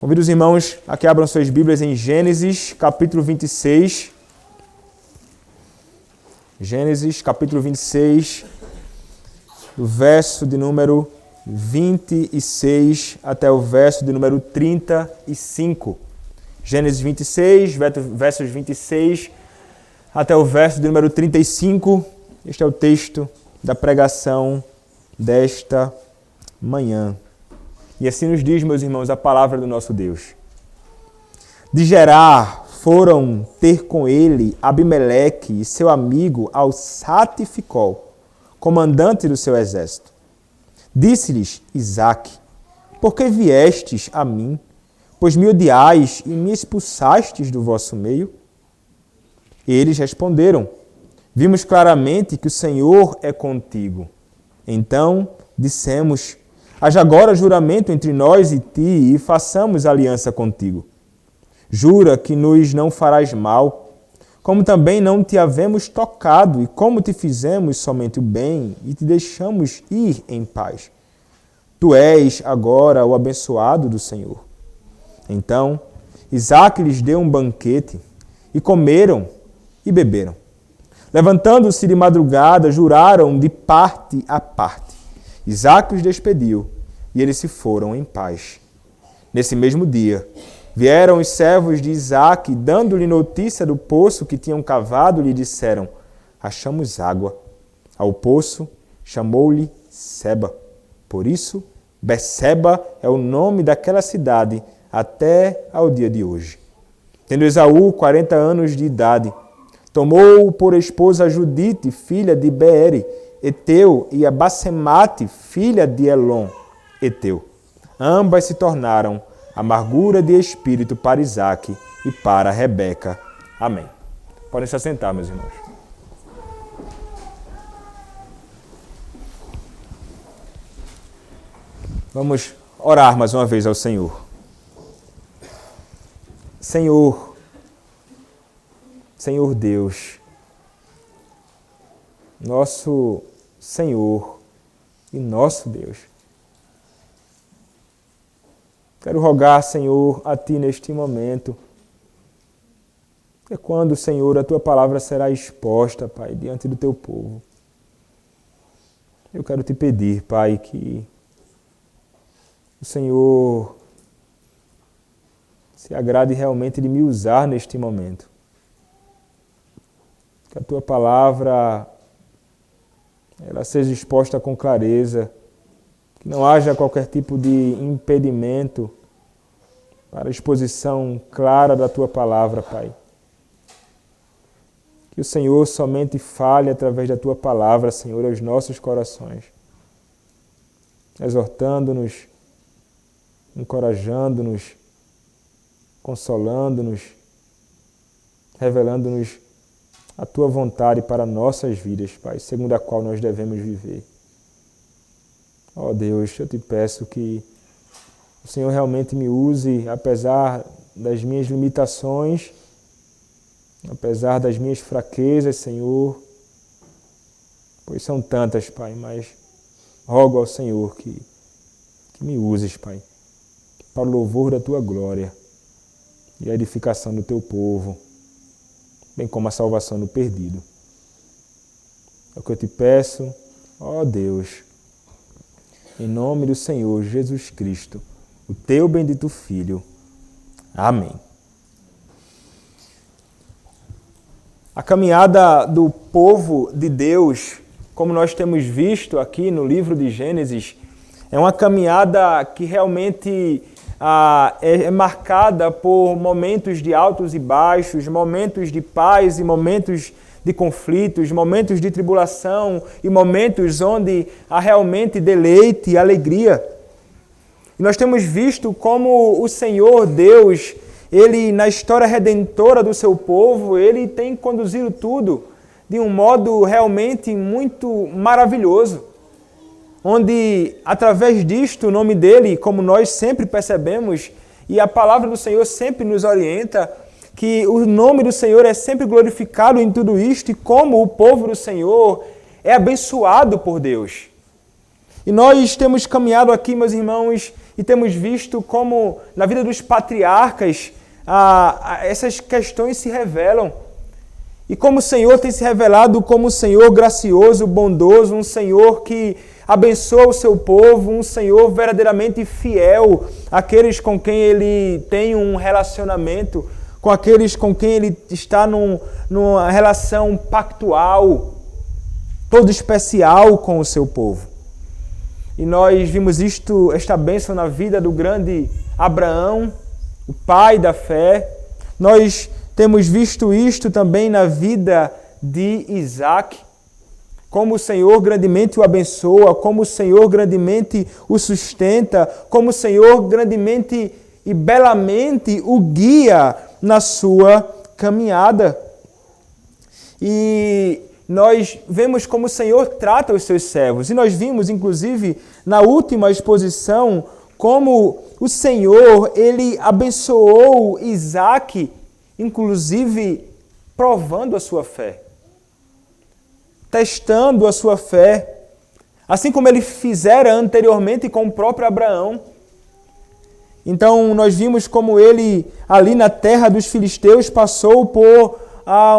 Convido os irmãos a que abram suas Bíblias em Gênesis, capítulo 26. Gênesis, capítulo 26, do verso de número 26 até o verso de número 35. Gênesis 26, versos 26 até o verso de número 35. Este é o texto da pregação desta manhã. E assim nos diz, meus irmãos, a palavra do nosso Deus. De Gerar foram ter com ele Abimeleque e seu amigo Alçate e Ficol, comandante do seu exército. Disse-lhes Isaque: por que viestes a mim, pois me odiais e me expulsastes do vosso meio? Eles responderam: vimos claramente que o Senhor é contigo. Então dissemos: haja agora juramento entre nós e ti, e façamos aliança contigo. Jura que nos não farás mal, como também não te havemos tocado, e como te fizemos somente o bem, e te deixamos ir em paz. Tu és agora o abençoado do Senhor. Então Isaque lhes deu um banquete, e comeram e beberam. Levantando-se de madrugada, juraram de parte a parte. Isaque os despediu, e eles se foram em paz. Nesse mesmo dia, vieram os servos de Isaque, dando-lhe notícia do poço que tinham cavado, lhe disseram: achamos água. Ao poço chamou-lhe Seba. Por isso, Beceba é o nome daquela cidade até ao dia de hoje. Tendo Esaú 40 anos de idade, tomou por esposa Judite, filha de Beere, Eteu, e a Basemate, filha de Elon, Eteu. Ambas se tornaram amargura de espírito para Isaque e para Rebeca. Amém. Podem se assentar, meus irmãos. Vamos orar mais uma vez ao Senhor. Senhor Deus, nosso Senhor e nosso Deus. Quero rogar, Senhor, a Ti neste momento, que quando, Senhor, a Tua palavra será exposta, Pai, diante do Teu povo, eu quero Te pedir, Pai, que o Senhor se agrade realmente de me usar neste momento. Que a Tua palavra ela seja exposta com clareza, que não haja qualquer tipo de impedimento para a exposição clara da Tua palavra, Pai. Que o Senhor somente fale através da Tua palavra, Senhor, aos nossos corações, exortando-nos, encorajando-nos, consolando-nos, revelando-nos a Tua vontade para nossas vidas, Pai, segundo a qual nós devemos viver. Ó Deus, eu Te peço que o Senhor realmente me use, apesar das minhas limitações, apesar das minhas fraquezas, Senhor, pois são tantas, Pai, mas rogo ao Senhor que me uses, Pai, para o louvor da Tua glória e a edificação do Teu povo, bem como a salvação do perdido. É o que eu Te peço, ó Deus, em nome do Senhor Jesus Cristo, o Teu bendito Filho. Amém. A caminhada do povo de Deus, como nós temos visto aqui no livro de Gênesis, é uma caminhada que realmente é marcada por momentos de altos e baixos, momentos de paz e momentos de conflitos, momentos de tribulação e momentos onde há realmente deleite e alegria. E nós temos visto como o Senhor Deus, Ele na história redentora do seu povo, Ele tem conduzido tudo de um modo realmente muito maravilhoso, onde através disto o nome dEle, como nós sempre percebemos, e a palavra do Senhor sempre nos orienta, que o nome do Senhor é sempre glorificado em tudo isto e como o povo do Senhor é abençoado por Deus. E nós temos caminhado aqui, meus irmãos, e temos visto como na vida dos patriarcas essas questões se revelam. E como o Senhor tem se revelado como um Senhor gracioso, bondoso, um Senhor que abençoa o seu povo, um Senhor verdadeiramente fiel àqueles com quem Ele tem um relacionamento, com aqueles com quem Ele está numa relação pactual, todo especial com o seu povo. E nós vimos esta bênção na vida do grande Abraão, o pai da fé. Nós temos visto isto também na vida de Isaac, como o Senhor grandemente o abençoa, como o Senhor grandemente o sustenta, como o Senhor grandemente e belamente o guia na sua caminhada. E nós vemos como o Senhor trata os seus servos. E nós vimos, inclusive, na última exposição, como o Senhor, Ele abençoou Isaac, inclusive provando a sua fé, testando a sua fé, assim como Ele fizera anteriormente com o próprio Abraão. Então, nós vimos como ele, ali na terra dos filisteus, passou por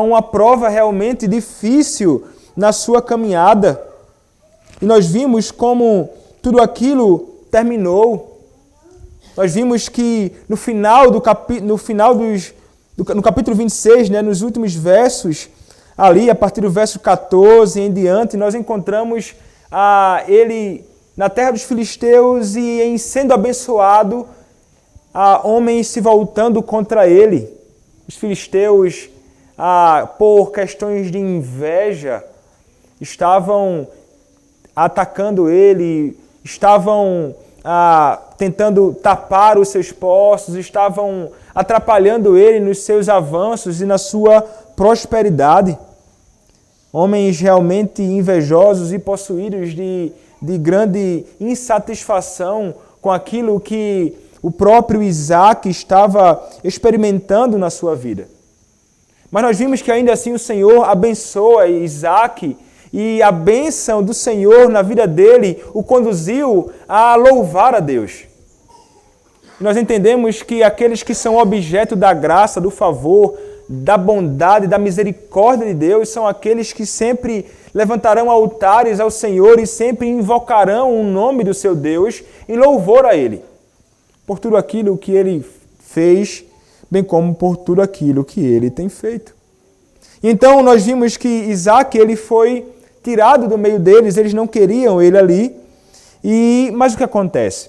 uma prova realmente difícil na sua caminhada. E nós vimos como tudo aquilo terminou. Nós vimos que no capítulo 26, nos últimos versos, ali a partir do verso 14 em diante, nós encontramos ele na terra dos filisteus e em sendo abençoado, homens se voltando contra ele. Os filisteus, por questões de inveja, estavam atacando ele, estavam tentando tapar os seus poços, estavam atrapalhando ele nos seus avanços e na sua prosperidade. Homens realmente invejosos e possuídos de grande insatisfação com aquilo que o próprio Isaac estava experimentando na sua vida. Mas nós vimos que ainda assim o Senhor abençoa Isaac, e a bênção do Senhor na vida dele o conduziu a louvar a Deus. Nós entendemos que aqueles que são objeto da graça, do favor, da bondade, da misericórdia de Deus, são aqueles que sempre levantarão altares ao Senhor e sempre invocarão o nome do seu Deus em louvor a Ele, por tudo aquilo que Ele fez, bem como por tudo aquilo que Ele tem feito. Então nós vimos que Isaac, ele foi tirado do meio deles, eles não queriam ele ali. Mas o que acontece?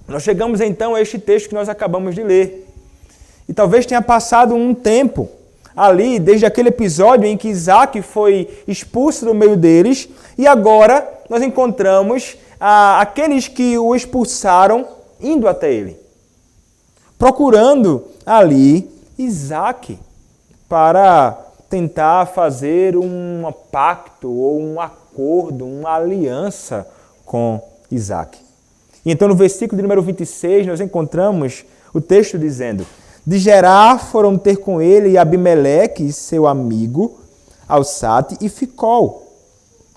Nós chegamos então a este texto que nós acabamos de ler. E talvez tenha passado um tempo ali, desde aquele episódio em que Isaac foi expulso do meio deles, e agora nós encontramos aqueles que o expulsaram indo até ele, procurando ali Isaac para tentar fazer um pacto ou um acordo, uma aliança com Isaac. E então no versículo de número 26 nós encontramos o texto dizendo: de Gerar foram ter com ele Abimeleque, seu amigo, Alçate e Ficol,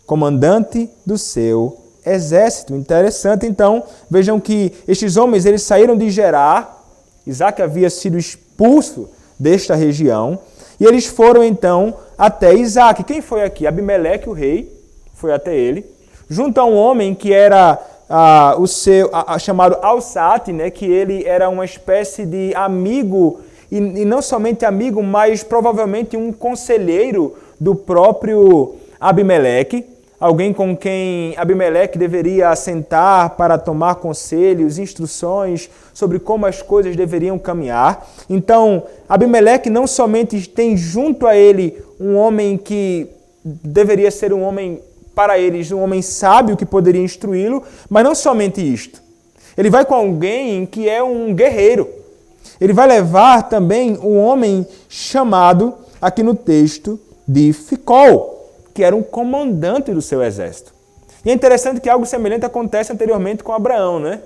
comandante do seu exército. Interessante, então, vejam que estes homens eles saíram de Gerar. Isaac havia sido expulso desta região, e eles foram então até Isaac. Quem foi aqui? Abimeleque, o rei, foi até ele, junto a um homem que era chamado Alçate, que ele era uma espécie de amigo, e não somente amigo, mas provavelmente um conselheiro do próprio Abimeleque, alguém com quem Abimeleque deveria sentar para tomar conselhos, instruções sobre como as coisas deveriam caminhar. Então, Abimeleque não somente tem junto a ele um homem que deveria ser um homem, para eles, um homem sábio que poderia instruí-lo, mas não somente isto. Ele vai com alguém que é um guerreiro. Ele vai levar também um homem chamado, aqui no texto, de Ficol, que era um comandante do seu exército. E é interessante que algo semelhante acontece anteriormente com Abraão, né?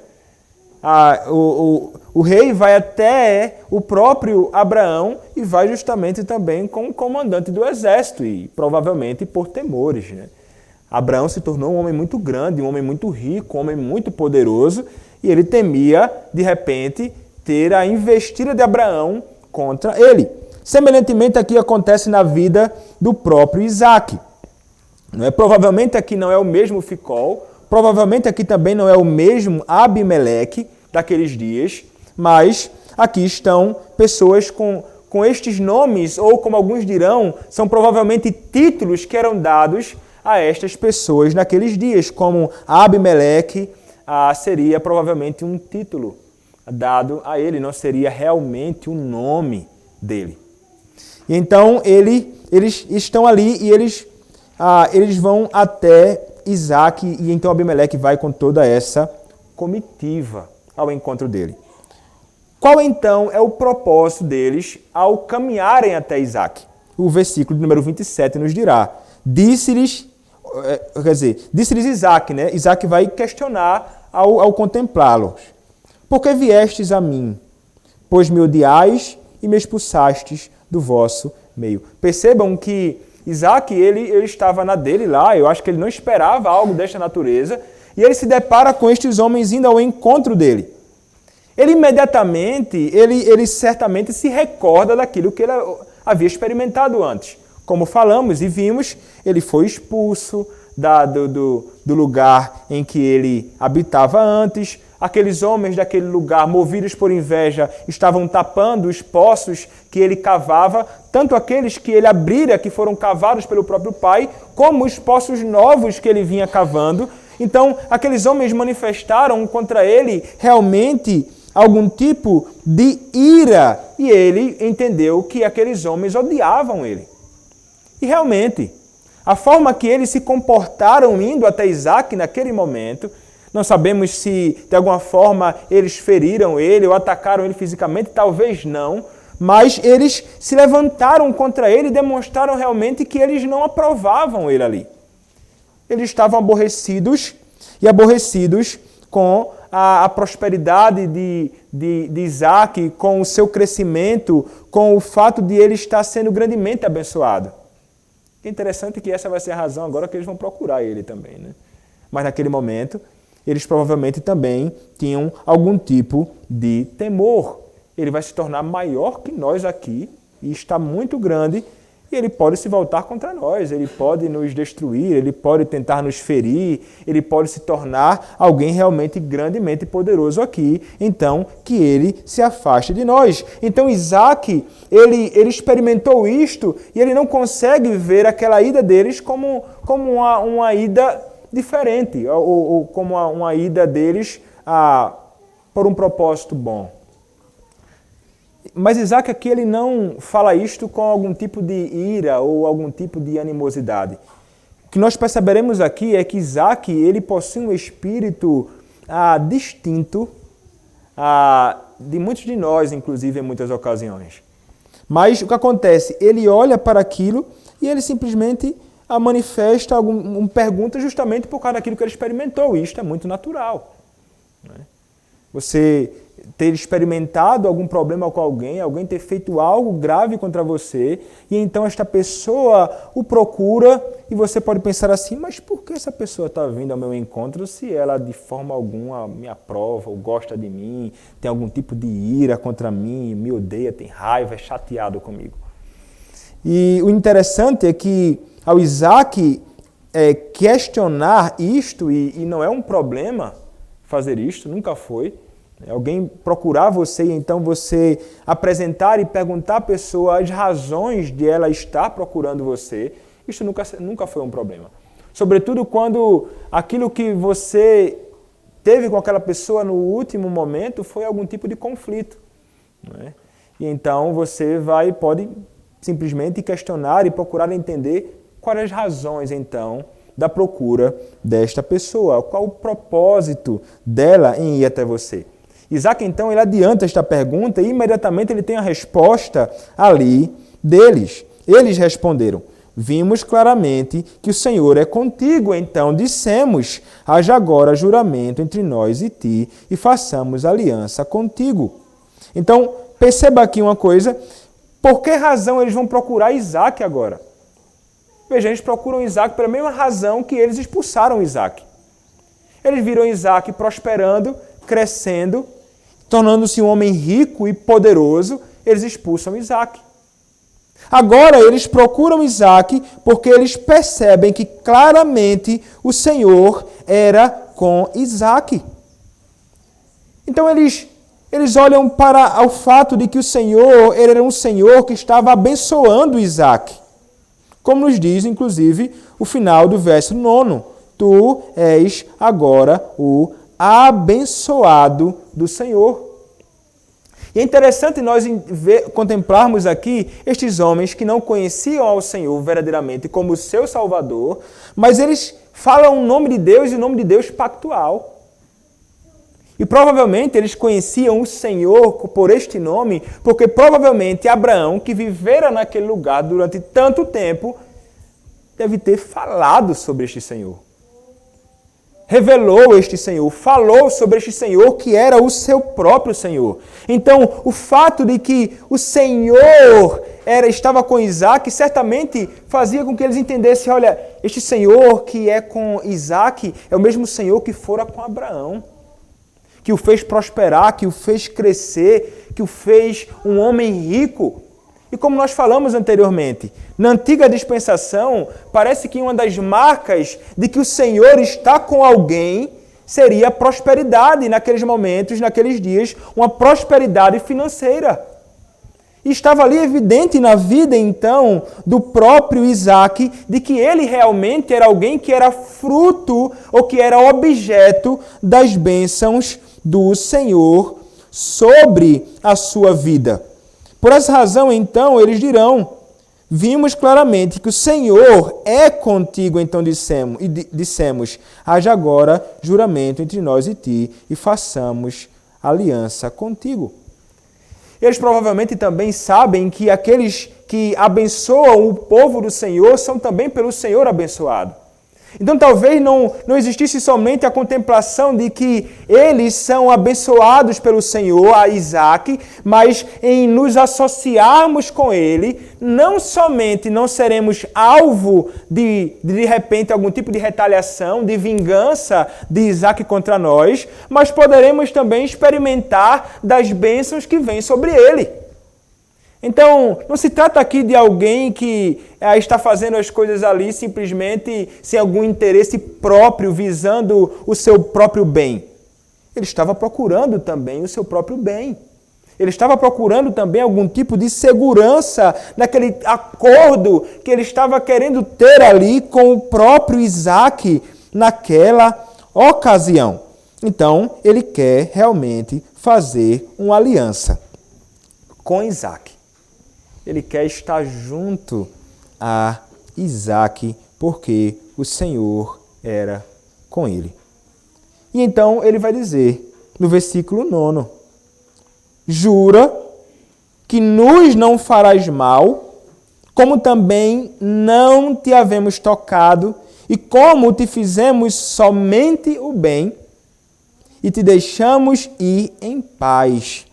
O rei vai até o próprio Abraão e vai justamente também com o comandante do exército, e provavelmente por temores, né? Abraão se tornou um homem muito grande, um homem muito rico, um homem muito poderoso, E ele temia, de repente, ter a investida de Abraão contra ele. Semelhantemente, aqui acontece na vida do próprio Isaac. Não é? Provavelmente aqui não é o mesmo Ficol, provavelmente aqui também não é o mesmo Abimeleque daqueles dias, mas aqui estão pessoas com estes nomes, ou como alguns dirão, são provavelmente títulos que eram dados a estas pessoas naqueles dias, como Abimeleque seria provavelmente um título dado a ele, não seria realmente o nome dele. E então eles estão ali e eles vão até Isaac, e então Abimeleque vai com toda essa comitiva ao encontro dele. Qual então é o propósito deles ao caminharem até Isaac? O versículo número 27 nos dirá: disse-lhes Isaac, né? Isaac vai questionar ao contemplá-los: por que viestes a mim? Pois me odiais e me expulsastes do vosso meio. Percebam que Isaac, ele estava na dele lá, eu acho que ele não esperava algo desta natureza, e ele se depara com estes homens indo ao encontro dele. Ele imediatamente, ele certamente se recorda daquilo que ele havia experimentado antes. Como falamos e vimos, ele foi expulso do lugar em que ele habitava antes. Aqueles homens daquele lugar, movidos por inveja, estavam tapando os poços que ele cavava, tanto aqueles que ele abrira, que foram cavados pelo próprio pai, como os poços novos que ele vinha cavando. Então, aqueles homens manifestaram contra ele realmente algum tipo de ira, e ele entendeu que aqueles homens odiavam ele. E realmente, a forma que eles se comportaram indo até Isaac naquele momento, não sabemos se de alguma forma eles feriram ele ou atacaram ele fisicamente, talvez não, mas eles se levantaram contra ele e demonstraram realmente que eles não aprovavam ele ali. Eles estavam aborrecidos com a prosperidade de Isaac, com o seu crescimento, com o fato de ele estar sendo grandemente abençoado. É interessante que essa vai ser a razão agora que eles vão procurar ele também, né? Mas naquele momento, eles provavelmente também tinham algum tipo de temor. Ele vai se tornar maior que nós aqui e está muito grande, e ele pode se voltar contra nós, ele pode nos destruir, ele pode tentar nos ferir, ele pode se tornar alguém realmente grandemente poderoso aqui, então que ele se afaste de nós. Então Isaac, ele experimentou isto e ele não consegue ver aquela ida deles como uma ida diferente, ou como uma ida deles por um propósito bom. Mas Isaac aqui ele não fala isto com algum tipo de ira ou algum tipo de animosidade. O que nós perceberemos aqui é que Isaac ele possui um espírito distinto de muitos de nós, inclusive em muitas ocasiões. Mas o que acontece? Ele olha para aquilo e ele simplesmente manifesta uma pergunta justamente por causa daquilo que ele experimentou. E isto é muito natural, né? Você ter experimentado algum problema com alguém ter feito algo grave contra você, e então esta pessoa o procura, e você pode pensar assim: mas por que essa pessoa está vindo ao meu encontro se ela de forma alguma me aprova ou gosta de mim, tem algum tipo de ira contra mim, me odeia, tem raiva, é chateado comigo? E o interessante é que ao Isaac questionar isto, e não é um problema fazer isto, nunca foi, alguém procurar você e então você apresentar e perguntar à pessoa as razões de ela estar procurando você, isso nunca foi um problema. Sobretudo quando aquilo que você teve com aquela pessoa no último momento foi algum tipo de conflito, não é? E então você pode simplesmente questionar e procurar entender quais as razões então da procura desta pessoa, qual o propósito dela em ir até você. Isaac, então, ele adianta esta pergunta e imediatamente ele tem a resposta ali deles. Eles responderam: vimos claramente que o Senhor é contigo, então dissemos: haja agora juramento entre nós e ti, e façamos aliança contigo. Então, perceba aqui uma coisa: por que razão eles vão procurar Isaac agora? Veja, eles procuram Isaac pela mesma razão que eles expulsaram Isaac. Eles viram Isaac prosperando, crescendo, tornando-se um homem rico e poderoso, eles expulsam Isaac. Agora eles procuram Isaac porque eles percebem que claramente o Senhor era com Isaac. Então eles olham para o fato de que o Senhor era um Senhor que estava abençoando Isaac. Como nos diz, inclusive, o final do verso 9. Tu és agora o abençoado do Senhor. E é interessante nós contemplarmos aqui estes homens que não conheciam ao Senhor verdadeiramente como seu Salvador, mas eles falam o nome de Deus e o nome de Deus pactual. E provavelmente eles conheciam o Senhor por este nome, porque provavelmente Abraão, que vivera naquele lugar durante tanto tempo, deve ter falado sobre este Senhor. Revelou este Senhor, falou sobre este Senhor que era o seu próprio Senhor. Então, o fato de que o Senhor estava com Isaac, certamente fazia com que eles entendessem, olha, este Senhor que é com Isaac é o mesmo Senhor que fora com Abraão, que o fez prosperar, que o fez crescer, que o fez um homem rico. E como nós falamos anteriormente, na antiga dispensação, parece que uma das marcas de que o Senhor está com alguém seria a prosperidade naqueles momentos, naqueles dias, uma prosperidade financeira. E estava ali evidente na vida, então, do próprio Isaac, de que ele realmente era alguém que era fruto ou que era objeto das bênçãos do Senhor sobre a sua vida. Por essa razão, então, eles dirão, vimos claramente que o Senhor é contigo, então dissemos, haja agora juramento entre nós e ti, e façamos aliança contigo. Eles provavelmente também sabem que aqueles que abençoam o povo do Senhor são também pelo Senhor abençoados. Então talvez não existisse somente a contemplação de que eles são abençoados pelo Senhor, a Isaac, mas em nos associarmos com ele, não somente não seremos alvo de repente, algum tipo de retaliação, de vingança de Isaac contra nós, mas poderemos também experimentar das bênçãos que vêm sobre ele. Então, não se trata aqui de alguém que está fazendo as coisas ali simplesmente sem algum interesse próprio, visando o seu próprio bem. Ele estava procurando também o seu próprio bem. Ele estava procurando também algum tipo de segurança naquele acordo que ele estava querendo ter ali com o próprio Isaac naquela ocasião. Então, ele quer realmente fazer uma aliança com Isaac. Ele quer estar junto a Isaac, porque o Senhor era com ele. E então ele vai dizer, no versículo 9, jura que nos não farás mal, como também não te havemos tocado, e como te fizemos somente o bem, e te deixamos ir em paz.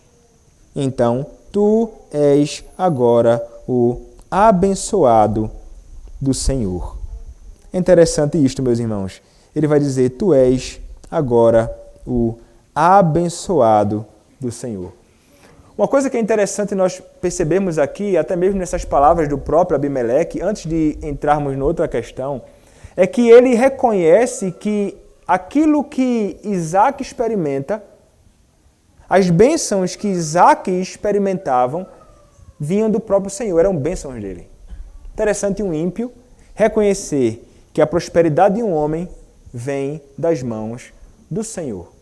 Então, tu és agora o abençoado do Senhor. É interessante isto, meus irmãos. Ele vai dizer, tu és agora o abençoado do Senhor. Uma coisa que é interessante nós percebermos aqui, até mesmo nessas palavras do próprio Abimeleque, antes de entrarmos noutra questão, é que ele reconhece que aquilo que Isaac experimenta, as bênçãos que Isaac experimentavam vinham do próprio Senhor, eram bênçãos dele. Interessante um ímpio reconhecer que a prosperidade de um homem vem das mãos do Senhor.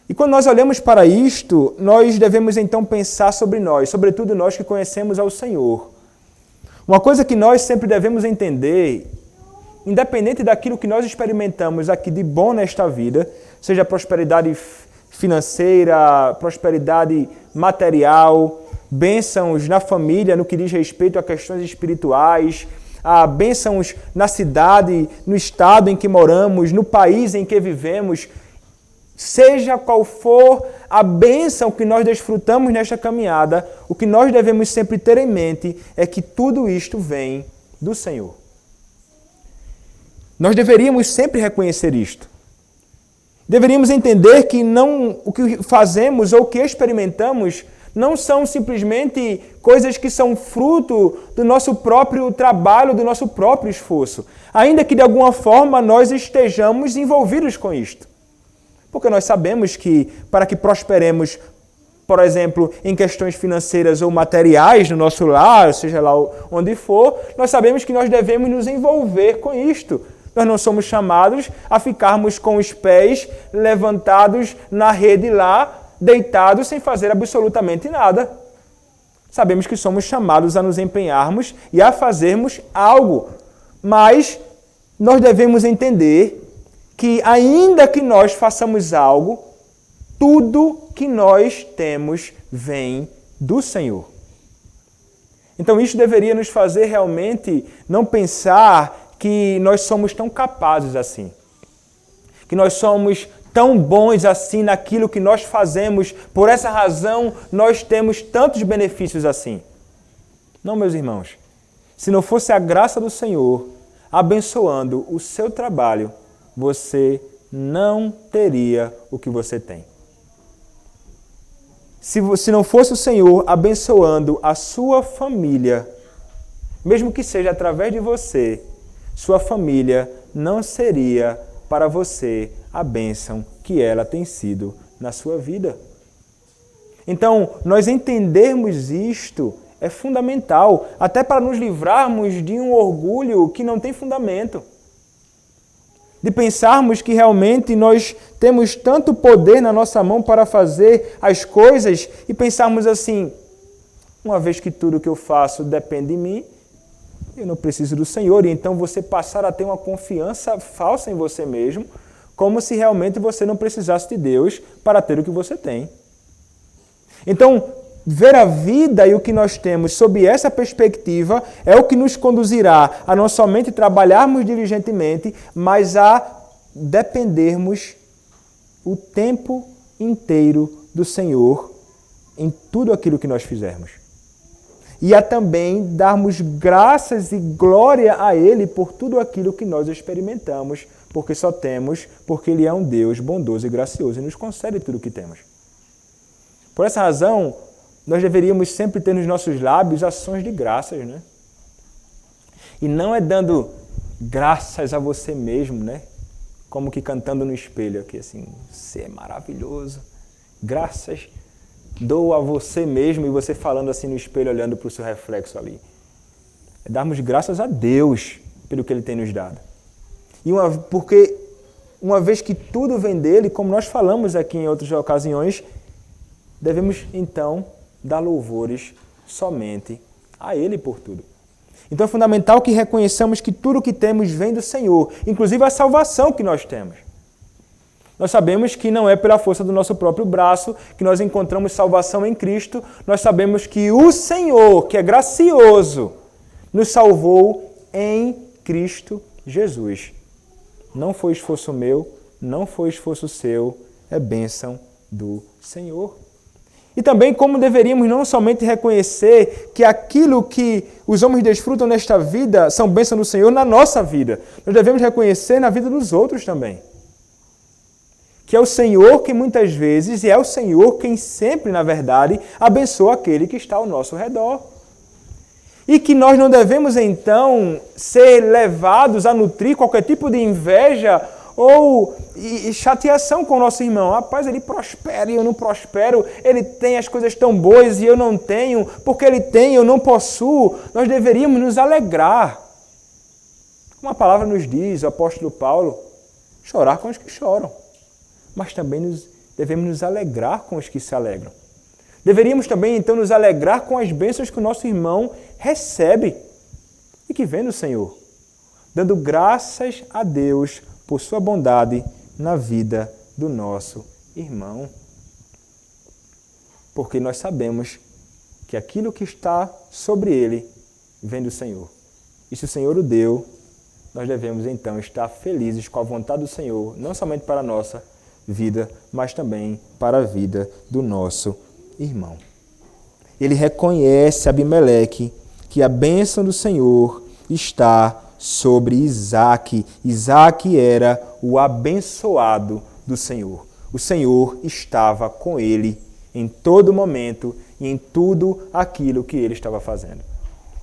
E quando nós olhamos para isto, nós devemos então pensar sobre nós, sobretudo nós que conhecemos ao Senhor. Uma coisa que nós sempre devemos entender, independente daquilo que nós experimentamos aqui de bom nesta vida, seja prosperidade financeira, prosperidade material, bênçãos na família no que diz respeito a questões espirituais, bênçãos na cidade, no estado em que moramos, no país em que vivemos, seja qual for a bênção que nós desfrutamos nesta caminhada, o que nós devemos sempre ter em mente é que tudo isto vem do Senhor. Nós deveríamos sempre reconhecer isto. Deveríamos entender que o que fazemos ou o que experimentamos não são simplesmente coisas que são fruto do nosso próprio trabalho, do nosso próprio esforço. Ainda que de alguma forma nós estejamos envolvidos com isto. Porque nós sabemos que para que prosperemos, por exemplo, em questões financeiras ou materiais no nosso lar, seja lá onde for, nós sabemos que nós devemos nos envolver com isto. Nós não somos chamados a ficarmos com os pés levantados na rede lá, deitados sem fazer absolutamente nada. Sabemos que somos chamados a nos empenharmos e a fazermos algo. Mas nós devemos entender que ainda que nós façamos algo, tudo que nós temos vem do Senhor. Então isso deveria nos fazer realmente não pensar que nós somos tão capazes assim, que nós somos tão bons assim naquilo que nós fazemos, por essa razão nós temos tantos benefícios assim. Não, meus irmãos, se não fosse a graça do Senhor abençoando o seu trabalho, você não teria o que você tem. Se não fosse o Senhor abençoando a sua família, mesmo que seja através de você, sua família não seria para você a bênção que ela tem sido na sua vida. Então, nós entendermos isto é fundamental, até para nos livrarmos de um orgulho que não tem fundamento. De pensarmos que realmente nós temos tanto poder na nossa mão para fazer as coisas e pensarmos assim, uma vez que tudo que eu faço depende de mim, eu não preciso do Senhor. E então você passar a ter uma confiança falsa em você mesmo, como se realmente você não precisasse de Deus para ter o que você tem. Então, ver a vida e o que nós temos sob essa perspectiva é o que nos conduzirá a não somente trabalharmos diligentemente, mas a dependermos o tempo inteiro do Senhor em tudo aquilo que nós fizermos. E a também darmos graças e glória a Ele por tudo aquilo que nós experimentamos, porque só temos, porque Ele é um Deus bondoso e gracioso e nos concede tudo o que temos. Por essa razão, nós deveríamos sempre ter nos nossos lábios ações de graças, né? E não é dando graças a você mesmo, né? Como que cantando no espelho aqui, assim, você é maravilhoso. Graças dou a você mesmo, e você falando assim no espelho, olhando para o seu reflexo ali. É darmos graças a Deus pelo que Ele tem nos dado. Porque uma vez que tudo vem dEle, como nós falamos aqui em outras ocasiões, devemos então dar louvores somente a Ele por tudo. Então é fundamental que reconheçamos que tudo o que temos vem do Senhor, inclusive a salvação que nós temos. Nós sabemos que não é pela força do nosso próprio braço que nós encontramos salvação em Cristo. Nós sabemos que o Senhor, que é gracioso, nos salvou em Cristo Jesus. Não foi esforço meu, não foi esforço seu, é bênção do Senhor. E também como deveríamos não somente reconhecer que aquilo que os homens desfrutam nesta vida são bênçãos do Senhor na nossa vida. Nós devemos reconhecer na vida dos outros também. Que é o Senhor que muitas vezes, e é o Senhor quem sempre, na verdade, abençoa aquele que está ao nosso redor. E que nós não devemos, então, ser levados a nutrir qualquer tipo de inveja ou chateação com o nosso irmão. Rapaz, ele prospera e eu não prospero, ele tem as coisas tão boas e eu não tenho, porque ele tem e eu não possuo. Nós deveríamos nos alegrar. Como a palavra nos diz, o apóstolo Paulo, chorar com os que choram. Mas também devemos nos alegrar com os que se alegram. Deveríamos também, então, nos alegrar com as bênçãos que o nosso irmão recebe e que vem do Senhor, dando graças a Deus por sua bondade na vida do nosso irmão. Porque nós sabemos que aquilo que está sobre ele vem do Senhor. E se o Senhor o deu, nós devemos, então, estar felizes com a vontade do Senhor, não somente para a nossa vida, mas também para a vida do nosso irmão. Ele reconhece Abimeleque que a bênção do Senhor está sobre Isaque. Isaque era o abençoado do Senhor. O Senhor estava com ele em todo momento e em tudo aquilo que ele estava fazendo.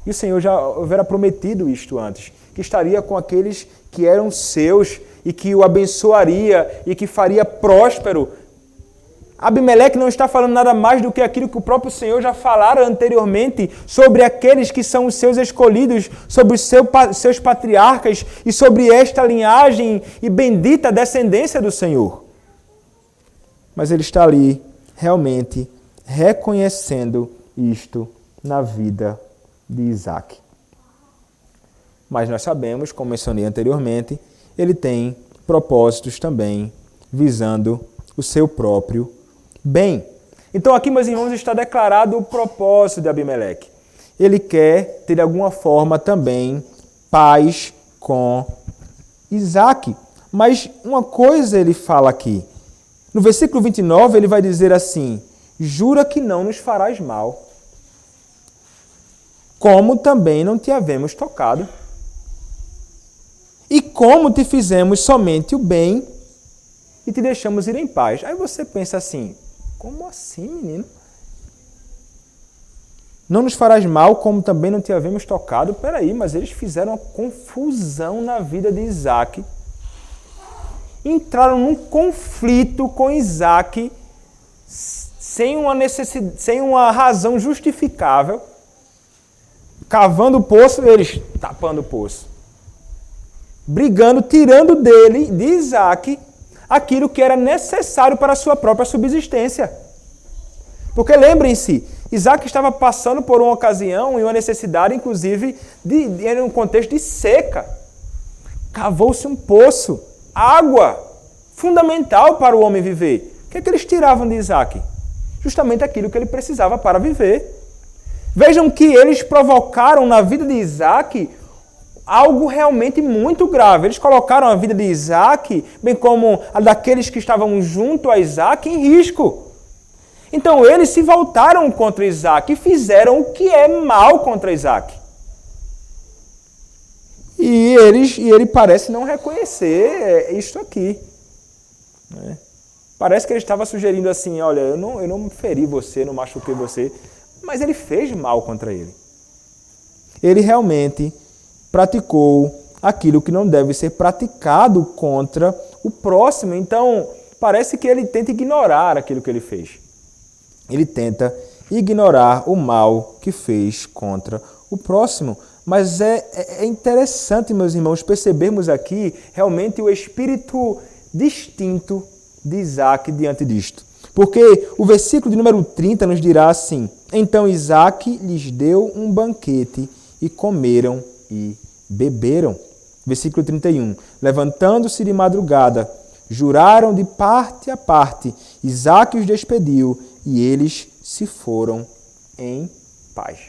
E o Senhor já houvera prometido isto antes, que estaria com aqueles que eram seus e que o abençoaria e que faria próspero. Abimeleque não está falando nada mais do que aquilo que o próprio Senhor já falara anteriormente sobre aqueles que são os seus escolhidos, sobre os seus patriarcas e sobre esta linhagem e bendita descendência do Senhor. Mas ele está ali realmente reconhecendo isto na vida de Isaac. Mas nós sabemos, como mencionei anteriormente, ele tem propósitos também visando o seu próprio bem. Então aqui, meus irmãos, está declarado o propósito de Abimeleque. Ele quer ter de alguma forma também paz com Isaac. Mas uma coisa ele fala aqui. No versículo 29 ele vai dizer assim: jura que não nos farás mal, como também não te havemos tocado, e como te fizemos somente o bem e te deixamos ir em paz. Aí você pensa assim, como assim, menino? Não nos farás mal, como também não te havemos tocado. Peraí, mas eles fizeram uma confusão na vida de Isaac. Entraram num conflito com Isaac sem uma razão justificável. Cavando o poço, eles tapando o poço. Brigando, tirando dele, de Isaac, aquilo que era necessário para a sua própria subsistência. Porque lembrem-se, Isaac estava passando por uma ocasião e uma necessidade, inclusive, em um contexto de seca. Cavou-se um poço, água, fundamental para o homem viver. O que é que eles tiravam de Isaac? Justamente aquilo que ele precisava para viver. Vejam que eles provocaram na vida de Isaac algo realmente muito grave. Eles colocaram a vida de Isaac, bem como a daqueles que estavam junto a Isaac, em risco. Então eles se voltaram contra Isaac e fizeram o que é mal contra Isaac. E ele parece não reconhecer isto aqui. Parece que ele estava sugerindo assim, olha, eu não feri você, não machuquei você, mas ele fez mal contra ele. Ele realmente praticou aquilo que não deve ser praticado contra o próximo. Então, parece que ele tenta ignorar aquilo que ele fez. Ele tenta ignorar o mal que fez contra o próximo. Mas é interessante, meus irmãos, percebermos aqui realmente o espírito distinto de Isaac diante disto. Porque o versículo de número 30 nos dirá assim: então Isaac lhes deu um banquete e comeram e beberam. Versículo 31. Levantando-se de madrugada, juraram de parte a parte. Isaac os despediu e eles se foram em paz.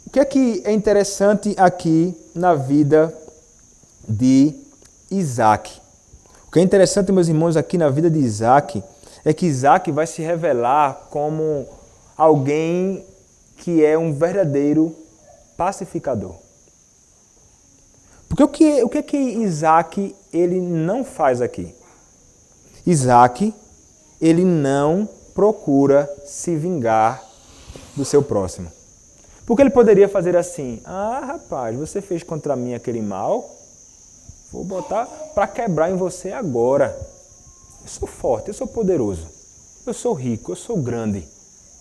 O que é interessante aqui na vida de Isaac? O que é interessante, meus irmãos, aqui na vida de Isaac, é que Isaac vai se revelar como alguém que é um verdadeiro pacificador. Porque o que Isaac ele não faz aqui? Isaac, ele não procura se vingar do seu próximo. Porque ele poderia fazer assim, rapaz, você fez contra mim aquele mal, vou botar para quebrar em você agora. Eu sou forte, eu sou poderoso, eu sou rico, eu sou grande.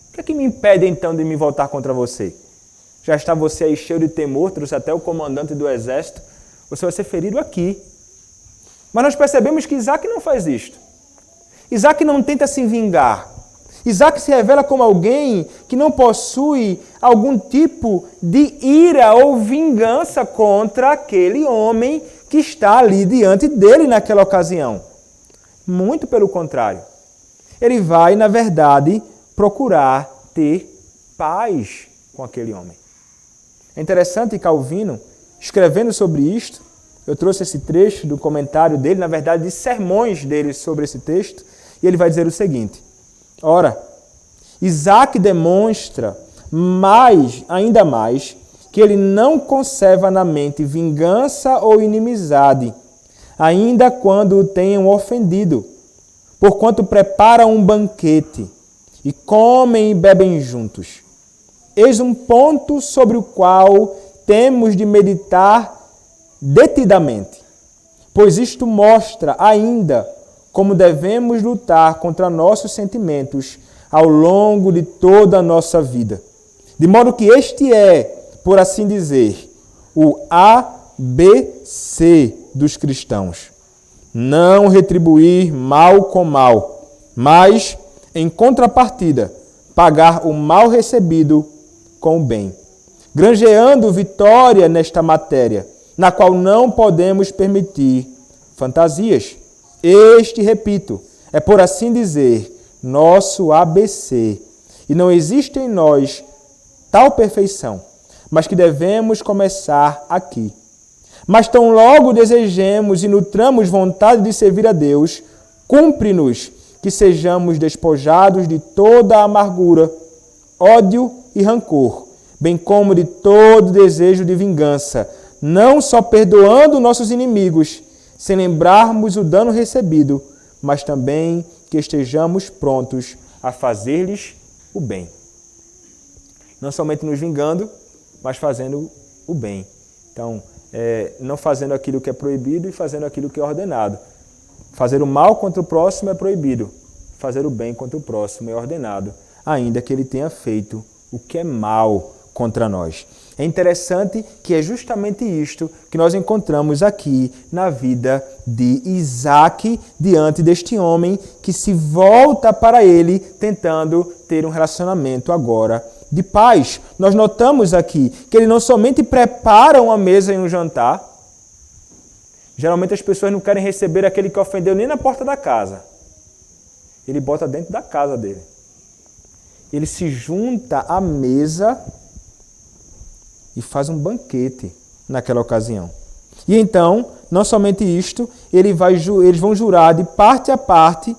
O que é que me impede então de me voltar contra você? Já está você aí cheio de temor, trouxe até o comandante do exército, você vai ser ferido aqui. Mas nós percebemos que Isaac não faz isto. Isaac não tenta se vingar. Isaac se revela como alguém que não possui algum tipo de ira ou vingança contra aquele homem que está ali diante dele naquela ocasião. Muito pelo contrário. Ele vai, na verdade, procurar ter paz com aquele homem. É interessante Calvino, escrevendo sobre isto, eu trouxe esse trecho do comentário dele, na verdade, de sermões dele sobre esse texto, e ele vai dizer o seguinte: ora, Isaac demonstra ainda mais, que ele não conserva na mente vingança ou inimizade, ainda quando o tenham ofendido, porquanto preparam um banquete, e comem e bebem juntos. Eis um ponto sobre o qual temos de meditar detidamente, pois isto mostra ainda como devemos lutar contra nossos sentimentos ao longo de toda a nossa vida. De modo que este é, por assim dizer, o ABC dos cristãos. Não retribuir mal com mal, mas, em contrapartida, pagar o mal recebido com o bem, granjeando vitória nesta matéria, na qual não podemos permitir fantasias. Este, repito, é, por assim dizer, nosso ABC, e não existe em nós tal perfeição, mas que devemos começar aqui. Mas tão logo desejemos e nutramos vontade de servir a Deus, cumpre-nos que sejamos despojados de toda a amargura, ódio e rancor, bem como de todo desejo de vingança, não só perdoando nossos inimigos, sem lembrarmos o dano recebido, mas também que estejamos prontos a fazer-lhes o bem. Não somente nos vingando, mas fazendo o bem. Então, não fazendo aquilo que é proibido e fazendo aquilo que é ordenado. Fazer o mal contra o próximo é proibido. Fazer o bem contra o próximo é ordenado, ainda que ele tenha feito o que é mal contra nós. É interessante que é justamente isto que nós encontramos aqui na vida de Isaac diante deste homem que se volta para ele tentando ter um relacionamento agora de paz. Nós notamos aqui que ele não somente prepara uma mesa em um jantar. Geralmente as pessoas não querem receber aquele que ofendeu nem na porta da casa. Ele bota dentro da casa dele. Ele se junta à mesa e faz um banquete naquela ocasião. E então, não somente isto, eles vão jurar de parte a parte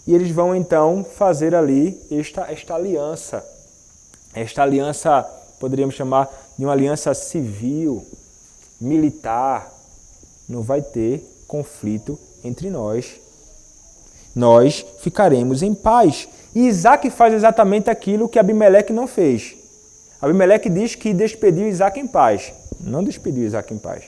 e eles vão então fazer ali esta aliança. Esta aliança, poderíamos chamar de uma aliança civil, militar. Não vai ter conflito entre nós. Nós ficaremos em paz. E Isaac faz exatamente aquilo que Abimeleque não fez. Abimeleque diz que despediu Isaac em paz. Não despediu Isaac em paz.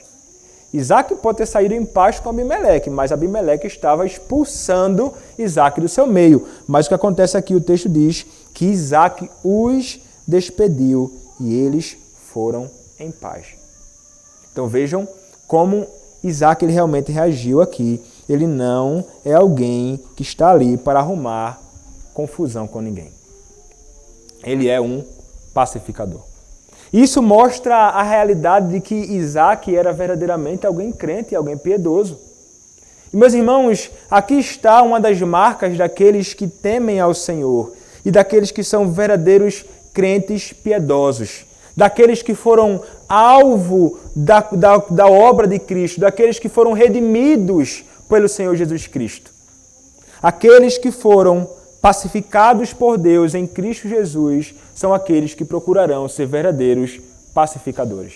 Isaac pode ter saído em paz com Abimeleque, mas Abimeleque estava expulsando Isaac do seu meio. Mas o que acontece aqui, o texto diz que Isaac os despediu e eles foram em paz. Então vejam como Isaac ele realmente reagiu aqui. Ele não é alguém que está ali para arrumar confusão com ninguém. Ele é um pacificador. Isso mostra a realidade de que Isaac era verdadeiramente alguém crente e alguém piedoso. E, meus irmãos, aqui está uma das marcas daqueles que temem ao Senhor e daqueles que são verdadeiros crentes piedosos, daqueles que foram alvo da obra de Cristo, daqueles que foram redimidos pelo Senhor Jesus Cristo. Aqueles que foram pacificados por Deus em Cristo Jesus são aqueles que procurarão ser verdadeiros pacificadores.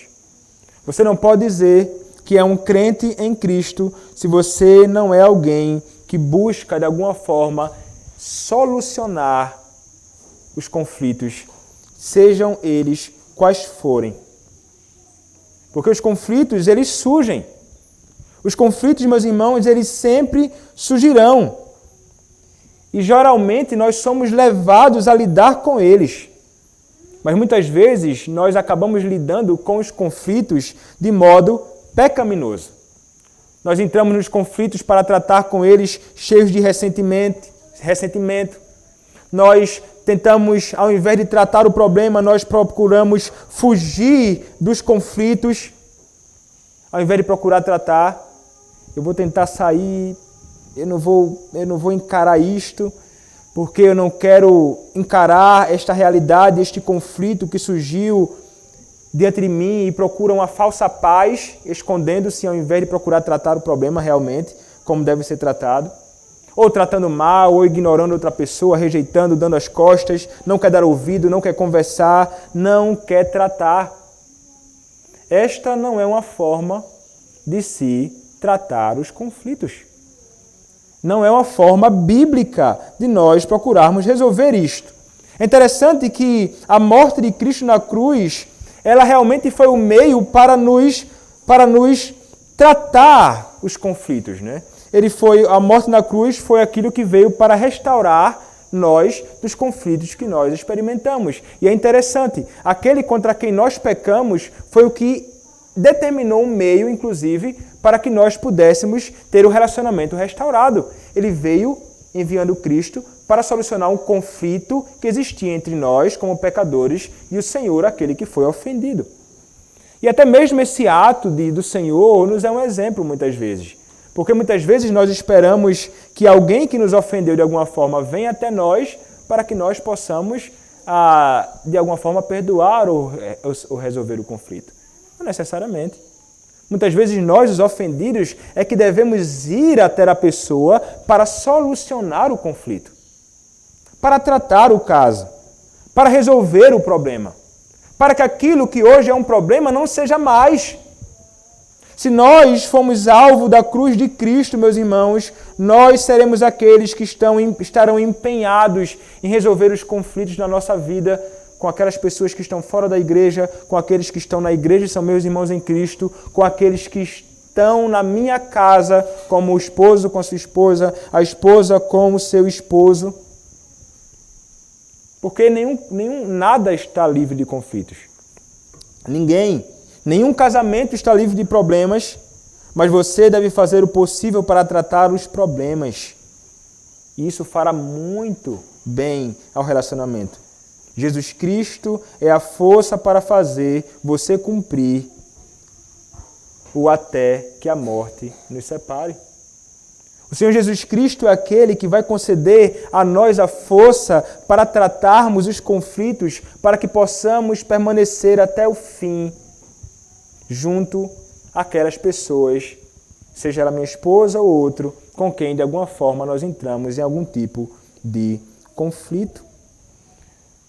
Você não pode dizer que é um crente em Cristo se você não é alguém que busca, de alguma forma, solucionar os conflitos, sejam eles quais forem. Porque os conflitos, eles surgem. Os conflitos, meus irmãos, eles sempre surgirão. E geralmente nós somos levados a lidar com eles. Mas muitas vezes nós acabamos lidando com os conflitos de modo pecaminoso. Nós entramos nos conflitos para tratar com eles cheios de ressentimento. Nós tentamos, ao invés de tratar o problema, nós procuramos fugir dos conflitos. Ao invés de procurar tratar, eu vou tentar sair, eu não vou encarar isto, porque eu não quero encarar esta realidade, este conflito que surgiu diante de mim e procura uma falsa paz, escondendo-se ao invés de procurar tratar o problema realmente, como deve ser tratado. Ou tratando mal, ou ignorando outra pessoa, rejeitando, dando as costas, não quer dar ouvido, não quer conversar, não quer tratar. Esta não é uma forma de se tratar os conflitos. Não é uma forma bíblica de nós procurarmos resolver isto. É interessante que a morte de Cristo na cruz, ela realmente foi o meio para nos tratar os conflitos, né? A morte na cruz foi aquilo que veio para restaurar nós dos conflitos que nós experimentamos. E é interessante, aquele contra quem nós pecamos foi o que determinou um meio, inclusive, para que nós pudéssemos ter o relacionamento restaurado. Ele veio enviando Cristo para solucionar um conflito que existia entre nós, como pecadores, e o Senhor, aquele que foi ofendido. E até mesmo esse ato do Senhor nos é um exemplo, muitas vezes. Porque muitas vezes nós esperamos que alguém que nos ofendeu de alguma forma venha até nós para que nós possamos, de alguma forma, perdoar ou resolver o conflito. Não necessariamente. Muitas vezes nós, os ofendidos, é que devemos ir até a pessoa para solucionar o conflito, para tratar o caso, para resolver o problema, para que aquilo que hoje é um problema não seja mais. Se nós formos alvo da cruz de Cristo, meus irmãos, nós seremos aqueles que estarão empenhados em resolver os conflitos na nossa vida com aquelas pessoas que estão fora da igreja, com aqueles que estão na igreja e são meus irmãos em Cristo, com aqueles que estão na minha casa, como o esposo com a sua esposa, a esposa com o seu esposo. Porque nada está livre de conflitos. Nenhum casamento está livre de problemas, mas você deve fazer o possível para tratar os problemas. E isso fará muito bem ao relacionamento. Jesus Cristo é a força para fazer você cumprir o até que a morte nos separe. O Senhor Jesus Cristo é aquele que vai conceder a nós a força para tratarmos os conflitos, para que possamos permanecer até o fim junto àquelas pessoas, seja ela minha esposa ou outro, com quem de alguma forma nós entramos em algum tipo de conflito.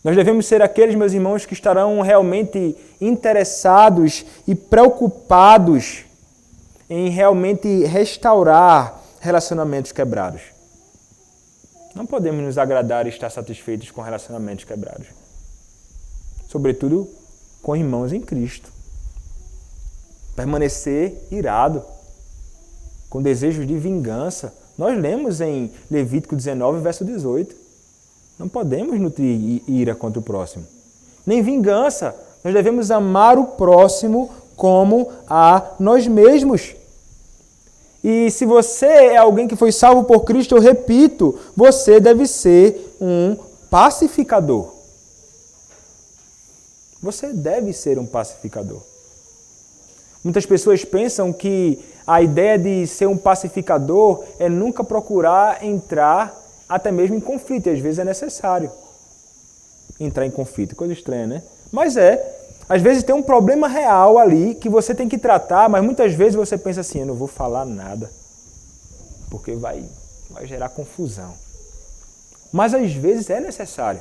Nós devemos ser aqueles, meus irmãos, que estarão realmente interessados e preocupados em realmente restaurar relacionamentos quebrados. Não podemos nos agradar e estar satisfeitos com relacionamentos quebrados. Sobretudo com irmãos em Cristo. Permanecer irado, com desejos de vingança. Nós lemos em Levítico 19, verso 18. Não podemos nutrir ira contra o próximo. Nem vingança. Nós devemos amar o próximo como a nós mesmos. E se você é alguém que foi salvo por Cristo, eu repito, você deve ser um pacificador. Você deve ser um pacificador. Muitas pessoas pensam que a ideia de ser um pacificador é nunca procurar entrar até mesmo em conflito, e às vezes é necessário entrar em conflito. Coisa estranha, né? Mas às vezes tem um problema real ali que você tem que tratar, mas muitas vezes você pensa assim, eu não vou falar nada, porque vai gerar confusão. Mas às vezes é necessário.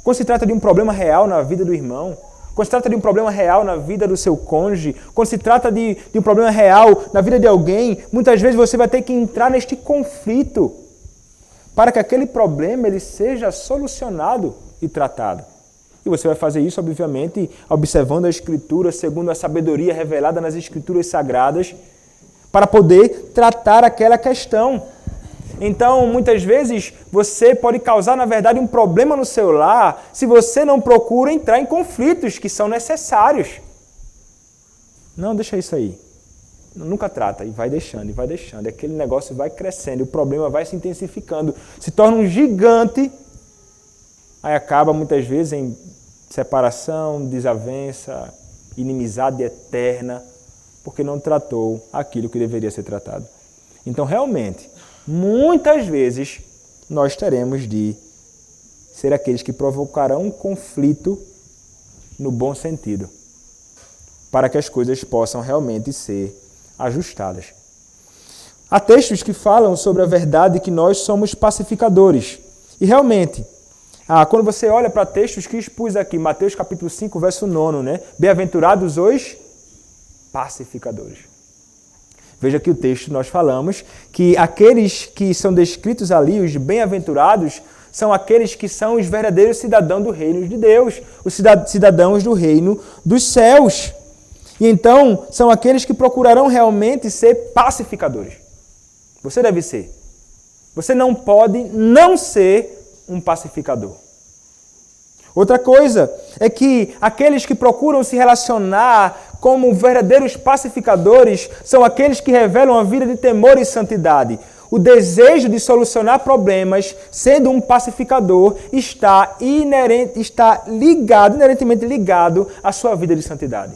Quando se trata de um problema real na vida do irmão, quando se trata de um problema real na vida do seu cônjuge, quando se trata de um problema real na vida de alguém, muitas vezes você vai ter que entrar neste conflito para que aquele problema ele seja solucionado e tratado. E você vai fazer isso, obviamente, observando a Escritura, segundo a sabedoria revelada nas Escrituras Sagradas, para poder tratar aquela questão. Então, muitas vezes, você pode causar, na verdade, um problema no seu lar se você não procura entrar em conflitos que são necessários. Não, deixa isso aí. Nunca trata, e vai deixando, e aquele negócio vai crescendo, e o problema vai se intensificando, se torna um gigante, aí acaba muitas vezes em separação, desavença, inimizade eterna, porque não tratou aquilo que deveria ser tratado. Então, realmente, muitas vezes, nós teremos de ser aqueles que provocarão um conflito no bom sentido, para que as coisas possam realmente ser ajustadas. Há textos que falam sobre a verdade que nós somos pacificadores. E realmente, quando você olha para textos que expus aqui, Mateus capítulo 5, verso 9, né? Bem-aventurados os pacificadores. Veja que o texto nós falamos que aqueles que são descritos ali, os bem-aventurados, são aqueles que são os verdadeiros cidadãos do reino de Deus, os cidadãos do reino dos céus. E então, são aqueles que procurarão realmente ser pacificadores. Você deve ser. Você não pode não ser um pacificador. Outra coisa é que aqueles que procuram se relacionar como verdadeiros pacificadores são aqueles que revelam a vida de temor e santidade. O desejo de solucionar problemas, sendo um pacificador, está inerentemente ligado à sua vida de santidade.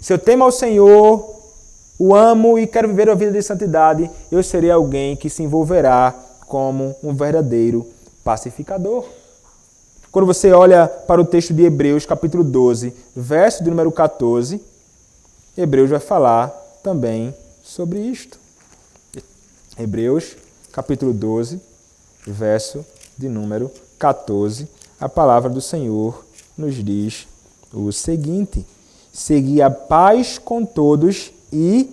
Se eu temo ao Senhor, o amo e quero viver a vida de santidade, eu serei alguém que se envolverá como um verdadeiro pacificador. Quando você olha para o texto de Hebreus, capítulo 12, verso de número 14, Hebreus vai falar também sobre isto. Hebreus, capítulo 12, verso de número 14, a palavra do Senhor nos diz o seguinte: segui a paz com todos e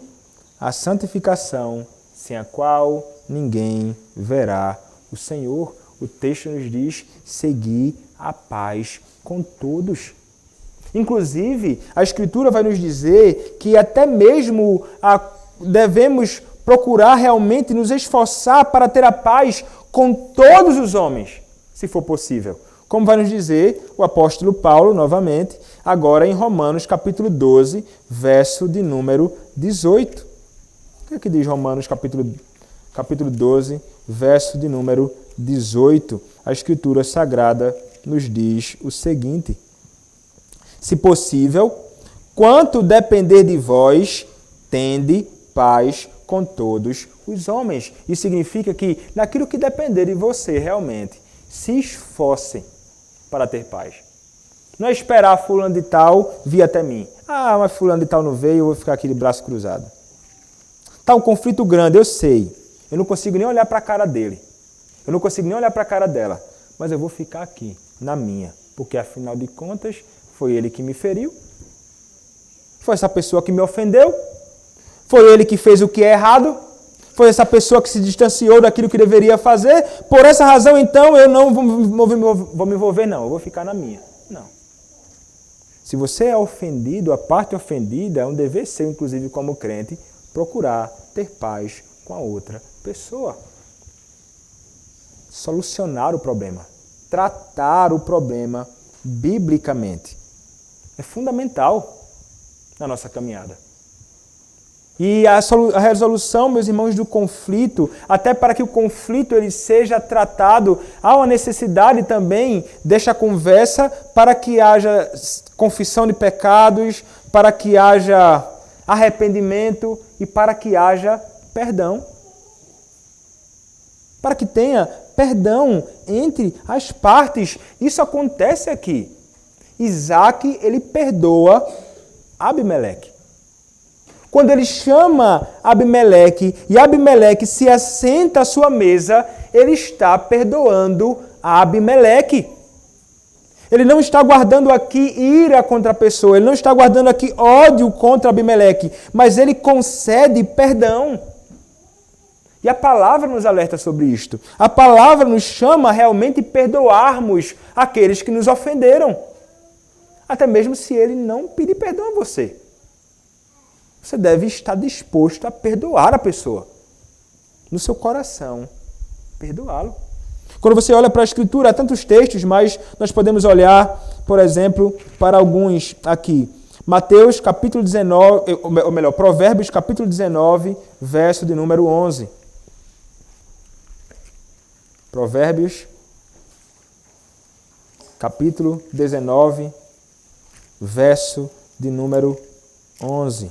a santificação, sem a qual ninguém verá o Senhor. O texto nos diz seguir a paz com todos. Inclusive, a Escritura vai nos dizer que até mesmo devemos procurar realmente nos esforçar para ter a paz com todos os homens, se for possível. Como vai nos dizer o apóstolo Paulo, novamente, agora em Romanos, capítulo 12, verso de número 18. O que é que diz Romanos, capítulo 12, verso de número 18? A Escritura Sagrada nos diz o seguinte: se possível, quanto depender de vós, tende paz com todos os homens. Isso significa que, naquilo que depender de você realmente, se esforcem para ter paz. Não é esperar fulano de tal vir até mim. Ah, mas fulano de tal não veio, eu vou ficar aqui de braço cruzado. Está um conflito grande, eu sei. Eu não consigo nem olhar para a cara dele. Eu não consigo nem olhar para a cara dela. Mas eu vou ficar aqui, na minha. Porque, afinal de contas, foi ele que me feriu. Foi essa pessoa que me ofendeu. Foi ele que fez o que é errado. Foi essa pessoa que se distanciou daquilo que deveria fazer. Por essa razão, então, eu não vou me envolver, não. Eu vou ficar na minha. Não. Se você é ofendido, a parte ofendida é um dever seu, inclusive como crente, procurar ter paz com a outra pessoa. Solucionar o problema. Tratar o problema biblicamente. É fundamental na nossa caminhada. E a resolução, meus irmãos, do conflito, até para que o conflito ele seja tratado, há uma necessidade também desta conversa para que haja confissão de pecados, para que haja arrependimento e para que haja perdão. Para que tenha perdão entre as partes. Isso acontece aqui. Isaac, ele perdoa Abimeleque. Quando ele chama Abimeleque e Abimeleque se assenta à sua mesa, ele está perdoando a Abimeleque. Ele não está guardando aqui ira contra a pessoa, ele não está guardando aqui ódio contra Abimeleque, mas ele concede perdão. E a palavra nos alerta sobre isto. A palavra nos chama a realmente perdoarmos aqueles que nos ofenderam. Até mesmo se ele não pedir perdão a você. Você deve estar disposto a perdoar a pessoa. No seu coração, perdoá-lo. Quando você olha para a Escritura, há tantos textos, mas nós podemos olhar, por exemplo, para alguns aqui. Mateus, capítulo 19, ou melhor, Provérbios, capítulo 19, verso de número 11. Provérbios, capítulo 19, verso de número 11.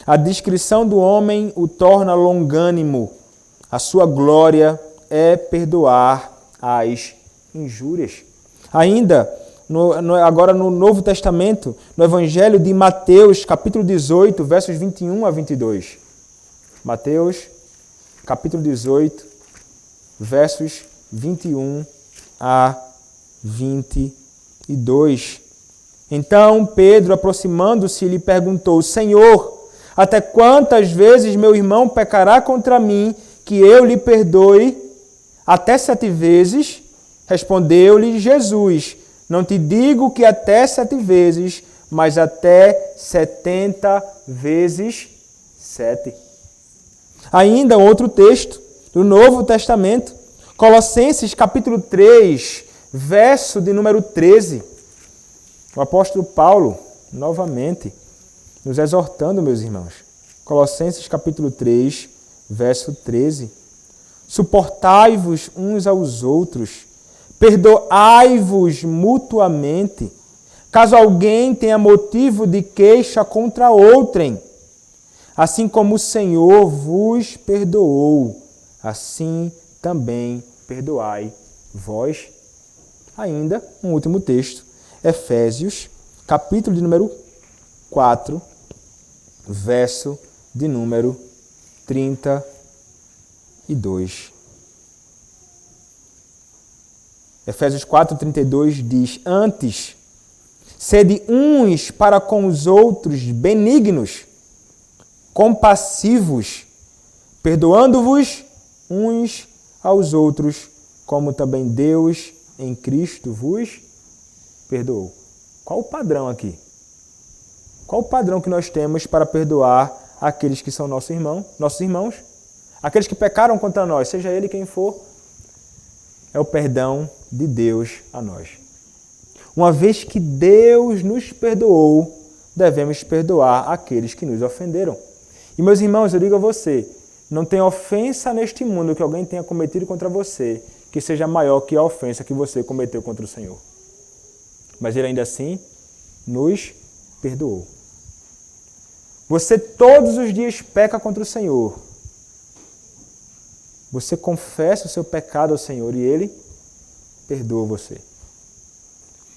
A discrição do homem o torna longânimo. A sua glória é perdoar as injúrias. Ainda, agora no Novo Testamento, no Evangelho de Mateus, capítulo 18, versos 21 a 22. Mateus, capítulo 18, versos 21 a 22. Então Pedro, aproximando-se, lhe perguntou: Senhor, até quantas vezes meu irmão pecará contra mim, que eu lhe perdoe? Até 7 vezes? Respondeu-lhe Jesus: Não te digo que até 7 vezes, mas até 70 vezes 7. Ainda outro texto do Novo Testamento, Colossenses capítulo 3, verso de número 13. O apóstolo Paulo, novamente, nos exortando, meus irmãos. Colossenses capítulo 3, verso 13. Suportai-vos uns aos outros, perdoai-vos mutuamente, caso alguém tenha motivo de queixa contra outrem. Assim como o Senhor vos perdoou, assim também perdoai vós. Ainda um último texto, Efésios, capítulo de número 4, verso de número 32. Efésios 4, 32 diz: Antes, sede uns para com os outros benignos, compassivos, perdoando-vos uns aos outros, como também Deus em Cristo vos perdoou. Qual o padrão aqui? Qual o padrão que nós temos para perdoar aqueles que são nossos irmãos? Aqueles que pecaram contra nós, seja ele quem for, é o perdão de Deus a nós. Uma vez que Deus nos perdoou, devemos perdoar aqueles que nos ofenderam. E, meus irmãos, eu digo a você, não tem ofensa neste mundo que alguém tenha cometido contra você que seja maior que a ofensa que você cometeu contra o Senhor. Mas Ele ainda assim nos perdoou. Você todos os dias peca contra o Senhor. Você confessa o seu pecado ao Senhor e Ele perdoa você.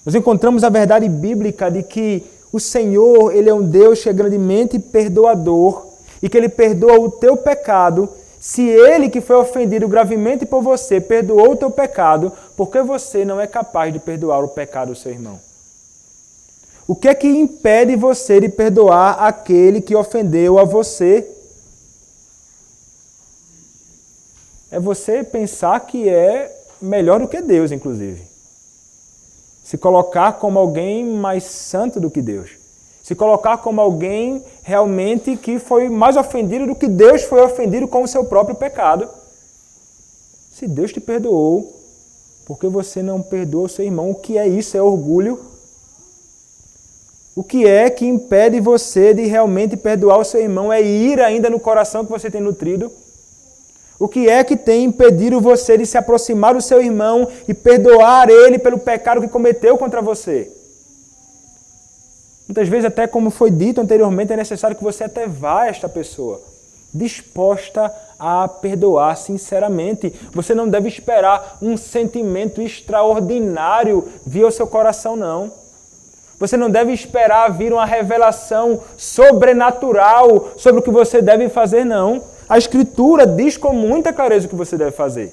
Nós encontramos a verdade bíblica de que o Senhor, Ele é um Deus que é grandemente perdoador e que Ele perdoa o teu pecado. Se Ele, que foi ofendido gravemente por você, perdoou o teu pecado, por que você não é capaz de perdoar o pecado do seu irmão? O que é que impede você de perdoar aquele que ofendeu a você? É você pensar que é melhor do que Deus, inclusive. Se colocar como alguém mais santo do que Deus. Se colocar como alguém realmente que foi mais ofendido do que Deus foi ofendido com o seu próprio pecado. Se Deus te perdoou, por que você não perdoa o seu irmão? O que é isso? É orgulho? O que é que impede você de realmente perdoar o seu irmão? É ira ainda no coração que você tem nutrido? O que é que tem impedido você de se aproximar do seu irmão e perdoar ele pelo pecado que cometeu contra você? Muitas vezes, até como foi dito anteriormente, é necessário que você até vá a esta pessoa, disposta a perdoar sinceramente. Você não deve esperar um sentimento extraordinário vir ao seu coração, não. Você não deve esperar vir uma revelação sobrenatural sobre o que você deve fazer, não. A Escritura diz com muita clareza o que você deve fazer.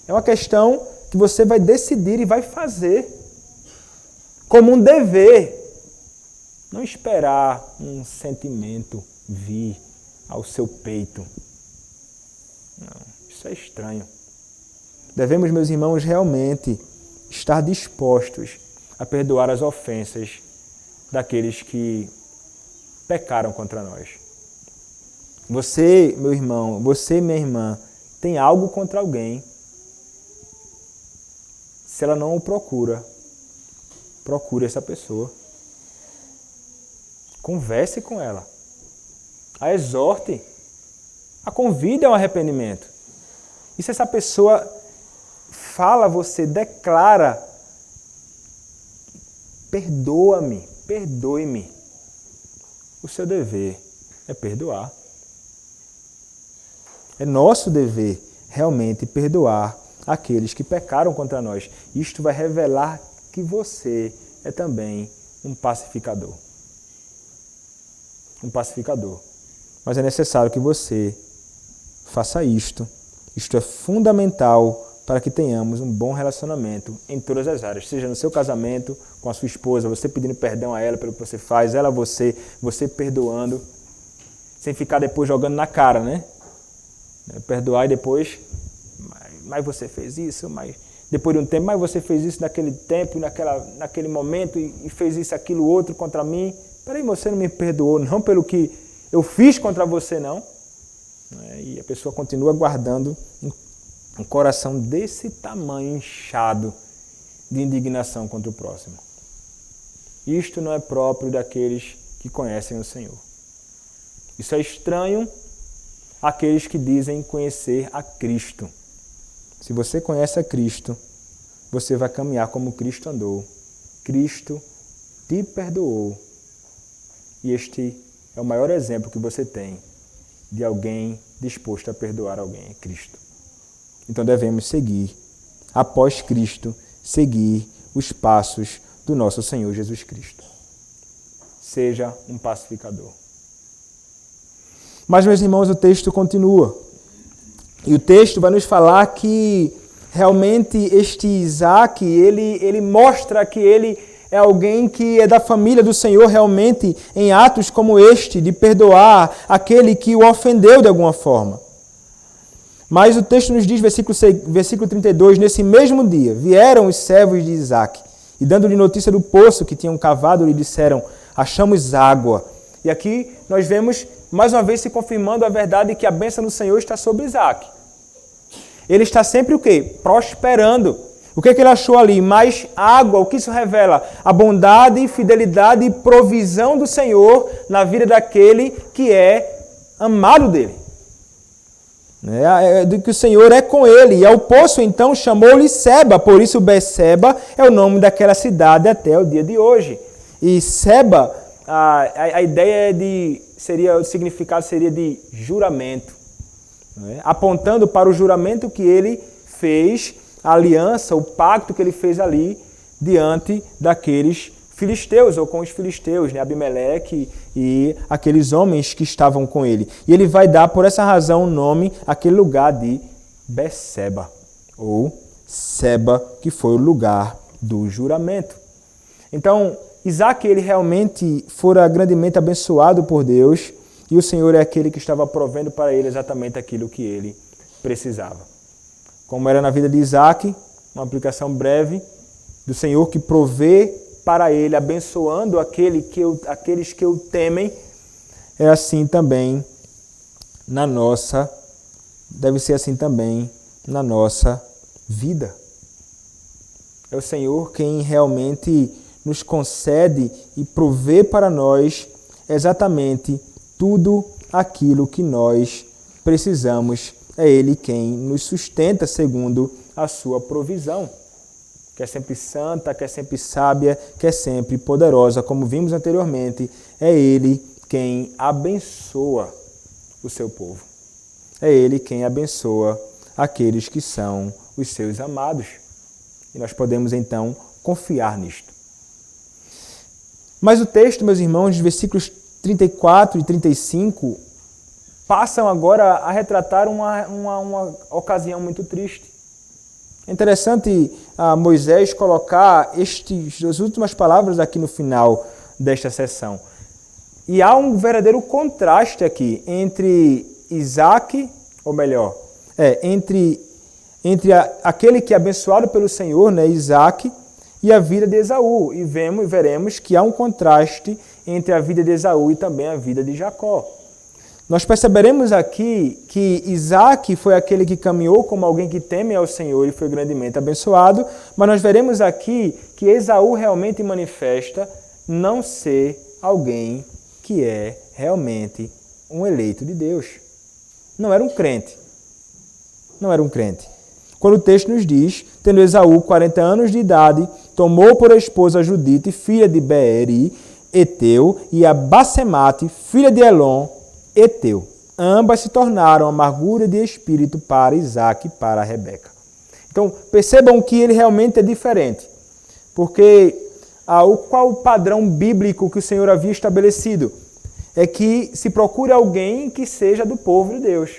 É uma questão que você vai decidir e vai fazer como um dever. Não esperar um sentimento vir ao seu peito. Não, isso é estranho. Devemos, meus irmãos, realmente estar dispostos a perdoar as ofensas daqueles que pecaram contra nós. Você, meu irmão, você, minha irmã, tem algo contra alguém. Se ela não o procura, procure essa pessoa. Converse com ela. A exorte. A convide ao arrependimento. E se essa pessoa fala a você, declara: perdoa-me, perdoe-me. O seu dever é perdoar. É nosso dever realmente perdoar aqueles que pecaram contra nós. Isto vai revelar que você é também um pacificador. Um pacificador. Mas é necessário que você faça isto. Isto é fundamental para que tenhamos um bom relacionamento em todas as áreas, seja no seu casamento, com a sua esposa, você pedindo perdão a ela pelo que você faz, ela a você, você perdoando, sem ficar depois jogando na cara, né? Perdoar e depois, mas você fez isso, mas depois de um tempo, mas você fez isso naquele tempo, naquele momento e fez isso, aquilo, outro contra mim. Peraí, você não me perdoou, não pelo que eu fiz contra você, não. E a pessoa continua guardando um coração desse tamanho, inchado de indignação contra o próximo. Isto não é próprio daqueles que conhecem o Senhor. Isso é estranho àqueles que dizem conhecer a Cristo. Se você conhece a Cristo, você vai caminhar como Cristo andou. Cristo te perdoou. E este é o maior exemplo que você tem de alguém disposto a perdoar alguém, é Cristo. Então devemos seguir, após Cristo, seguir os passos do nosso Senhor Jesus Cristo. Seja um pacificador. Mas, meus irmãos, o texto continua. E o texto vai nos falar que realmente este Isaac, ele mostra que ele é alguém que é da família do Senhor realmente em atos como este, de perdoar aquele que o ofendeu de alguma forma. Mas o texto nos diz, versículo 32, nesse mesmo dia vieram os servos de Isaac e dando-lhe notícia do poço que tinham cavado, lhe disseram, achamos água. E aqui nós vemos mais uma vez se confirmando a verdade que a bênção do Senhor está sobre Isaac. Ele está sempre o quê? Prosperando. O que ele achou ali? Mais água. O que isso revela? A bondade, fidelidade e provisão do Senhor na vida daquele que é amado dele. Do que o Senhor é com ele. E ao poço, então, chamou-lhe Seba. Por isso, Beceba é o nome daquela cidade até o dia de hoje. E Seba, a ideia o significado seria de juramento. Apontando para o juramento que ele fez, a aliança, o pacto que ele fez ali diante daqueles filisteus, ou com os filisteus, Abimeleque e aqueles homens que estavam com ele. E ele vai dar, por essa razão, o nome àquele lugar de Beceba, ou Seba, que foi o lugar do juramento. Então, Isaac, ele realmente fora grandemente abençoado por Deus, e o Senhor é aquele que estava provendo para ele exatamente aquilo que ele precisava. Como era na vida de Isaac, uma aplicação breve do Senhor que provê para ele, abençoando aqueles que o temem, é assim também deve ser assim também na nossa vida. É o Senhor quem realmente nos concede e provê para nós exatamente tudo aquilo que nós precisamos. É Ele quem nos sustenta segundo a sua provisão, que é sempre santa, que é sempre sábia, que é sempre poderosa. Como vimos anteriormente, é Ele quem abençoa o seu povo. É Ele quem abençoa aqueles que são os seus amados. E nós podemos, então, confiar nisto. Mas o texto, meus irmãos, dos versículos 34 e 35, passam agora a retratar uma ocasião muito triste. É interessante Moisés colocar as últimas palavras aqui no final desta sessão. E há um verdadeiro contraste aqui entre Isaac, ou melhor, entre aquele que é abençoado pelo Senhor, Isaac, e a vida de Esaú. E veremos que há um contraste entre a vida de Esaú e também a vida de Jacó. Nós perceberemos aqui que Isaac foi aquele que caminhou como alguém que teme ao Senhor e foi grandemente abençoado, mas nós veremos aqui que Esaú realmente manifesta não ser alguém que é realmente um eleito de Deus. Não era um crente. Quando o texto nos diz, tendo Esaú 40 anos de idade, tomou por esposa Judite, filha de Beeri, Eteu, e a Basemate, filha de Elon, Eteu. Ambas se tornaram amargura de espírito para Isaac e para Rebeca. Então, percebam que ele realmente é diferente. Porque qual o padrão bíblico que o Senhor havia estabelecido? É que se procure alguém que seja do povo de Deus.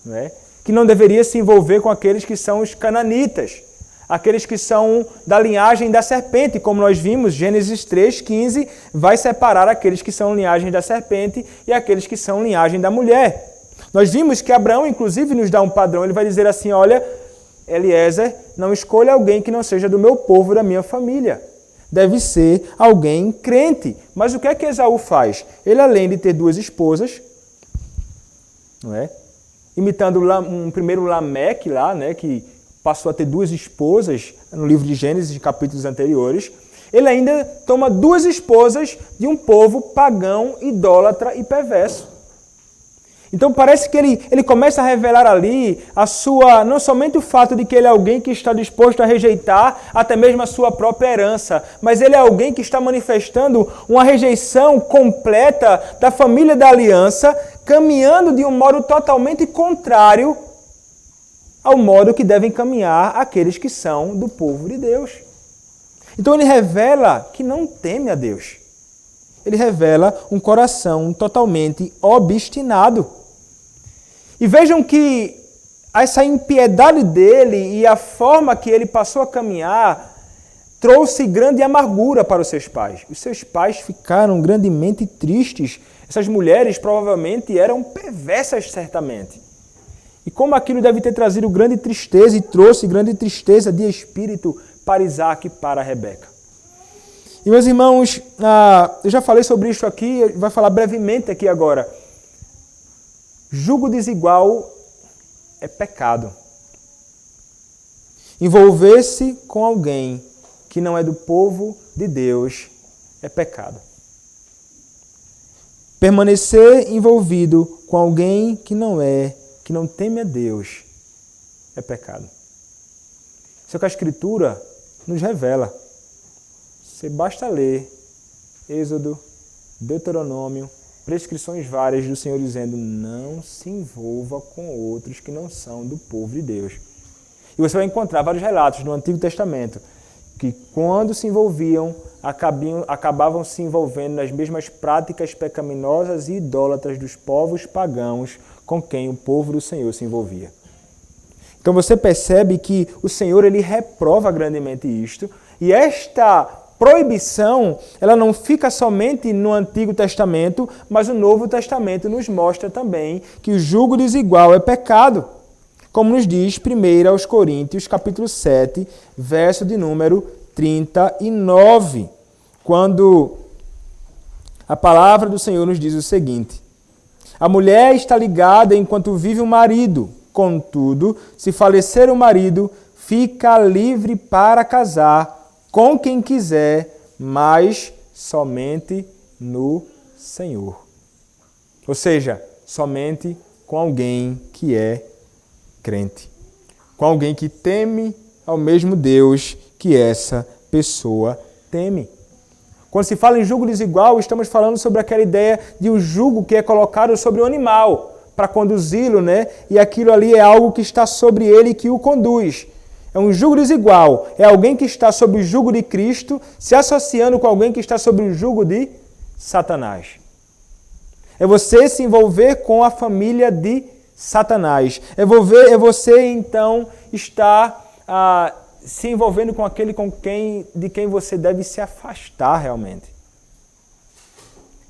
Não é? que não deveria se envolver com aqueles que são os cananitas, aqueles que são da linhagem da serpente, como nós vimos, Gênesis 3:15 vai separar aqueles que são linhagem da serpente e aqueles que são linhagem da mulher. Nós vimos que Abraão, inclusive, nos dá um padrão, ele vai dizer assim, olha, Eliezer, não escolha alguém que não seja do meu povo, da minha família. Deve ser alguém crente. Mas o que é que Esaú faz? Ele, além de ter 2 esposas, não é? Imitando um primeiro Lameque lá, né, que passou a ter 2 esposas no livro de Gênesis, em capítulos anteriores, ele ainda toma 2 esposas de um povo pagão, idólatra e perverso. Então parece que ele começa a revelar ali não somente o fato de que ele é alguém que está disposto a rejeitar até mesmo a sua própria herança, mas ele é alguém que está manifestando uma rejeição completa da família da aliança, caminhando de um modo totalmente contrário ao modo que devem caminhar aqueles que são do povo de Deus. Então ele revela que não teme a Deus. Ele revela um coração totalmente obstinado. E vejam que essa impiedade dele e a forma que ele passou a caminhar trouxe grande amargura para os seus pais. Os seus pais ficaram grandemente tristes. Essas mulheres provavelmente eram perversas, certamente. E como aquilo deve ter trazido grande tristeza e trouxe grande tristeza de espírito para Isaac e para Rebeca. E meus irmãos, eu já falei sobre isso aqui, vou falar brevemente aqui agora. Jugo desigual é pecado. Envolver-se com alguém que não é do povo de Deus é pecado. Permanecer envolvido com alguém que não teme a Deus, é pecado. Isso é o que a Escritura nos revela. Você basta ler Êxodo, Deuteronômio, prescrições várias do Senhor dizendo, não se envolva com outros que não são do povo de Deus. E você vai encontrar vários relatos no Antigo Testamento que quando se envolviam, acabavam se envolvendo nas mesmas práticas pecaminosas e idólatras dos povos pagãos com quem o povo do Senhor se envolvia. Então você percebe que o Senhor ele reprova grandemente isto, e esta proibição, ela não fica somente no Antigo Testamento, mas o Novo Testamento nos mostra também que o jugo desigual é pecado. Como nos diz 1 aos Coríntios, capítulo 7, verso de número 39, quando a palavra do Senhor nos diz o seguinte: a mulher está ligada enquanto vive o marido, contudo, se falecer o marido, fica livre para casar com quem quiser, mas somente no Senhor. Ou seja, somente com alguém que é crente. Com alguém que teme ao mesmo Deus que essa pessoa teme. Quando se fala em jugo desigual, estamos falando sobre aquela ideia de um jugo que é colocado sobre o animal para conduzi-lo, né? E aquilo ali é algo que está sobre ele que o conduz. É um jugo desigual. É alguém que está sob o jugo de Cristo se associando com alguém que está sob o jugo de Satanás. É você se envolver com a família de Satanás. É você, então, estar se envolvendo com aquele de quem você deve se afastar realmente.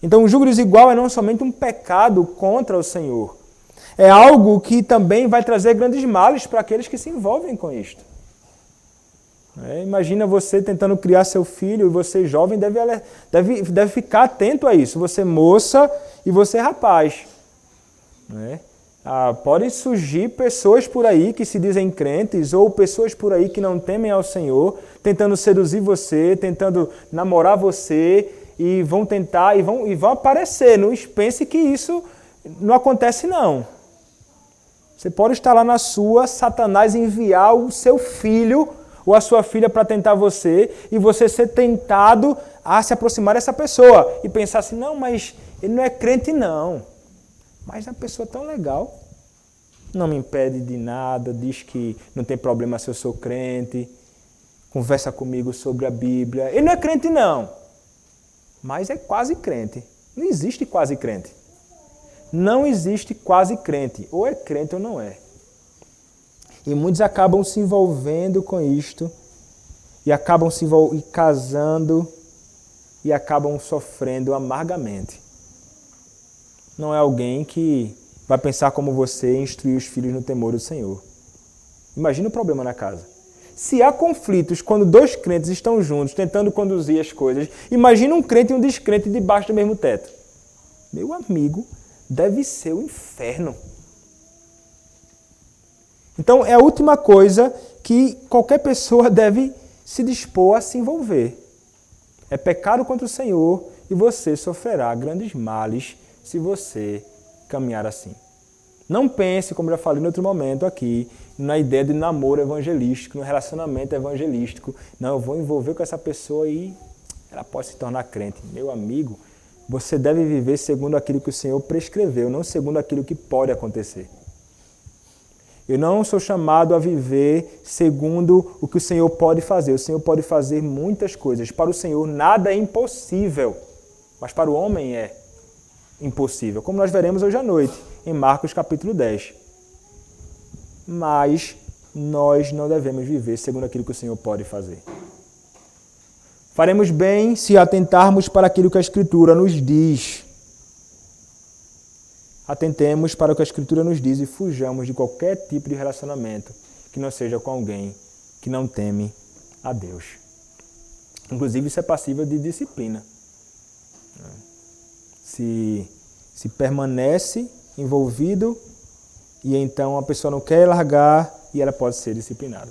Então, o jugo desigual é não somente um pecado contra o Senhor. É algo que também vai trazer grandes males para aqueles que se envolvem com isto. Imagina você tentando criar seu filho e você jovem deve ficar atento a isso. Você moça e você rapaz. Podem surgir pessoas por aí que se dizem crentes ou pessoas por aí que não temem ao Senhor, tentando seduzir você, tentando namorar você e vão tentar e vão aparecer. Não pense que isso não acontece não. Você pode estar lá na sua, Satanás enviar o seu filho ou a sua filha para tentar você e você ser tentado a se aproximar dessa pessoa e pensar assim, não, mas ele não é crente não. Mas é uma pessoa tão legal, não me impede de nada, diz que não tem problema se eu sou crente, conversa comigo sobre a Bíblia. Ele não é crente não, mas é quase crente. Não existe quase crente. Não existe quase crente. Ou é crente ou não é. E muitos acabam se envolvendo com isto, e acabam e casando, e acabam sofrendo amargamente. Não é alguém que vai pensar como você e instruir os filhos no temor do Senhor. Imagina o problema na casa. Se há conflitos quando dois crentes estão juntos, tentando conduzir as coisas, imagina um crente e um descrente debaixo do mesmo teto. Meu amigo, deve ser o inferno. Então, é a última coisa que qualquer pessoa deve se dispor a se envolver. É pecado contra o Senhor e você sofrerá grandes males se você caminhar assim. Não pense, como já falei em outro momento aqui, na ideia de namoro evangelístico, no relacionamento evangelístico. Não, eu vou envolver com essa pessoa e ela pode se tornar crente. Meu amigo, você deve viver segundo aquilo que o Senhor prescreveu, não segundo aquilo que pode acontecer. Eu não sou chamado a viver segundo o que o Senhor pode fazer. O Senhor pode fazer muitas coisas. Para o Senhor nada é impossível, mas para o homem é impossível, como nós veremos hoje à noite, em Marcos capítulo 10. Mas nós não devemos viver segundo aquilo que o Senhor pode fazer. Faremos bem se atentarmos para aquilo que a Escritura nos diz. Atentemos para o que a Escritura nos diz e fujamos de qualquer tipo de relacionamento que não seja com alguém que não teme a Deus. Inclusive, isso é passível de disciplina. Se permanece envolvido e então a pessoa não quer largar e ela pode ser disciplinada.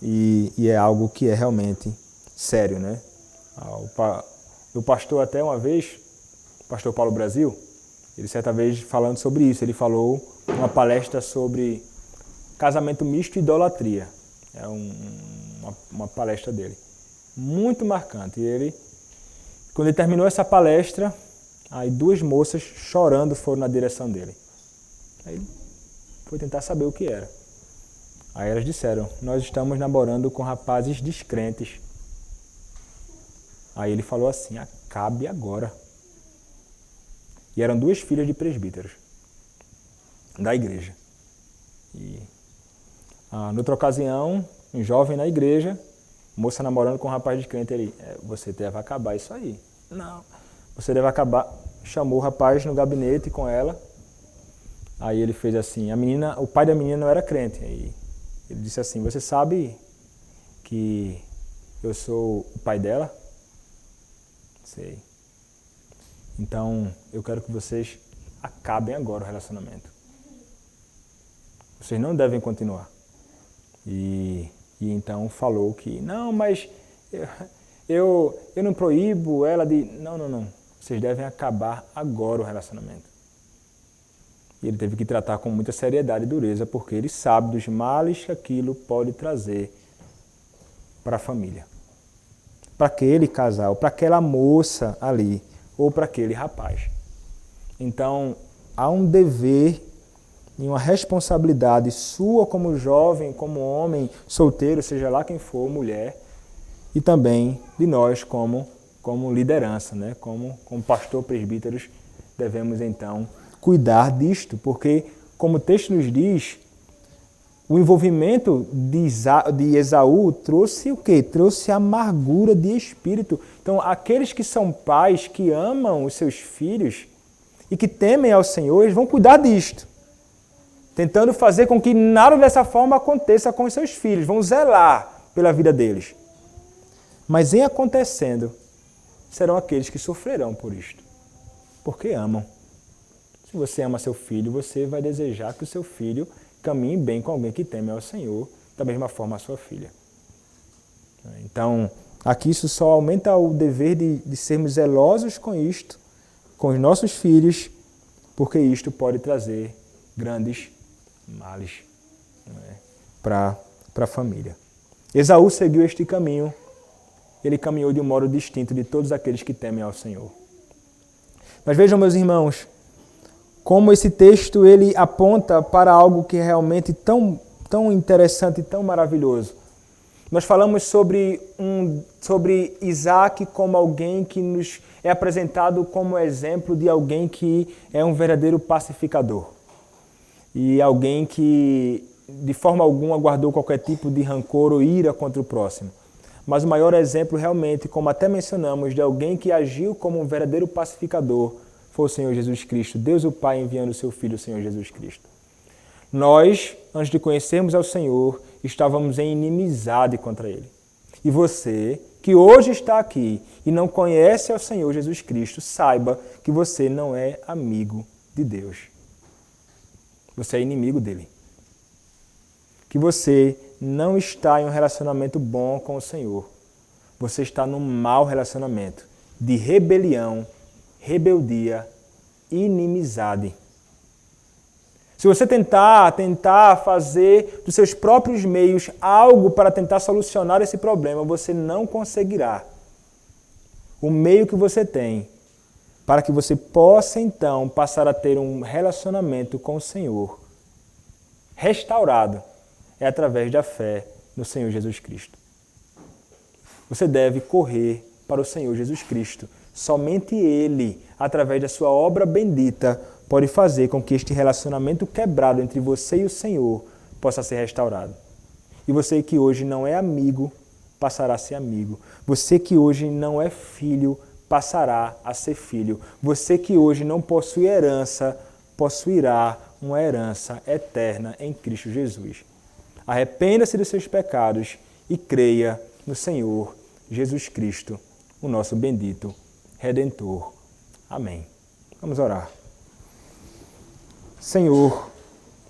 E é algo que é realmente sério, né? O pastor até uma vez, o pastor Paulo Brasil, ele certa vez falando sobre isso, ele falou uma palestra sobre casamento misto e idolatria. É uma palestra dele. Muito marcante. E quando ele terminou essa palestra, aí duas moças chorando foram na direção dele. Aí ele foi tentar saber o que era. Aí elas disseram, nós estamos namorando com rapazes descrentes. Aí ele falou assim, acabe agora. E eram duas filhas de presbíteros da igreja. E noutra ocasião, um jovem na igreja, moça namorando com um rapaz descrente, ele, você deve acabar isso aí. Não, você deve acabar. Chamou o rapaz no gabinete com ela. Aí ele fez assim, o pai da menina não era crente. Aí ele disse assim, você sabe que eu sou o pai dela? Sei. Então, eu quero que vocês acabem agora o relacionamento. Vocês não devem continuar. E então falou que, não, mas eu não proíbo ela de... Não. Vocês devem acabar agora o relacionamento. E ele teve que tratar com muita seriedade e dureza, porque ele sabe dos males que aquilo pode trazer para a família. Para aquele casal, para aquela moça ali, ou para aquele rapaz. Então, há um dever e uma responsabilidade sua como jovem, como homem, solteiro, seja lá quem for, mulher, e também de nós como liderança, né? Como pastor, presbíteros, devemos então cuidar disto, porque, como o texto nos diz, o envolvimento de Esaú trouxe o quê? Trouxe amargura de espírito. Então, aqueles que são pais, que amam os seus filhos e que temem ao Senhor, eles vão cuidar disto, tentando fazer com que nada dessa forma aconteça com os seus filhos, vão zelar pela vida deles. Mas em acontecendo, serão aqueles que sofrerão por isto, porque amam. Se você ama seu filho, você vai desejar que o seu filho caminhe bem com alguém que teme ao Senhor, da mesma forma a sua filha. Então, aqui isso só aumenta o dever de sermos zelosos com isto, com os nossos filhos, porque isto pode trazer grandes males, para a família. Esaú seguiu este caminho, ele caminhou de um modo distinto de todos aqueles que temem ao Senhor. Mas vejam, meus irmãos, como esse texto ele aponta para algo que é realmente tão interessante e tão maravilhoso. Nós falamos sobre Isaac como alguém que nos é apresentado como exemplo de alguém que é um verdadeiro pacificador. e alguém que de forma alguma guardou qualquer tipo de rancor ou ira contra o próximo. Mas o maior exemplo realmente, como até mencionamos, de alguém que agiu como um verdadeiro pacificador foi o Senhor Jesus Cristo, Deus o Pai enviando o seu Filho, o Senhor Jesus Cristo. Nós, antes de conhecermos ao Senhor, estávamos em inimizade contra Ele. E você, que hoje está aqui e não conhece ao Senhor Jesus Cristo, saiba que você não é amigo de Deus. Você é inimigo dele. Que você não está em um relacionamento bom com o Senhor. Você está num mau relacionamento de rebelião, rebeldia, inimizade. Se você tentar fazer dos seus próprios meios algo para tentar solucionar esse problema, você não conseguirá. O meio que você tem para que você possa então passar a ter um relacionamento com o Senhor restaurado é através da fé no Senhor Jesus Cristo. Você deve correr para o Senhor Jesus Cristo. Somente Ele, através da sua obra bendita, pode fazer com que este relacionamento quebrado entre você e o Senhor possa ser restaurado. E você que hoje não é amigo, passará a ser amigo. Você que hoje não é filho, passará a ser filho. Você que hoje não possui herança, possuirá uma herança eterna em Cristo Jesus. Arrependa-se dos seus pecados e creia no Senhor Jesus Cristo, o nosso bendito Redentor. Amém. Vamos orar. Senhor,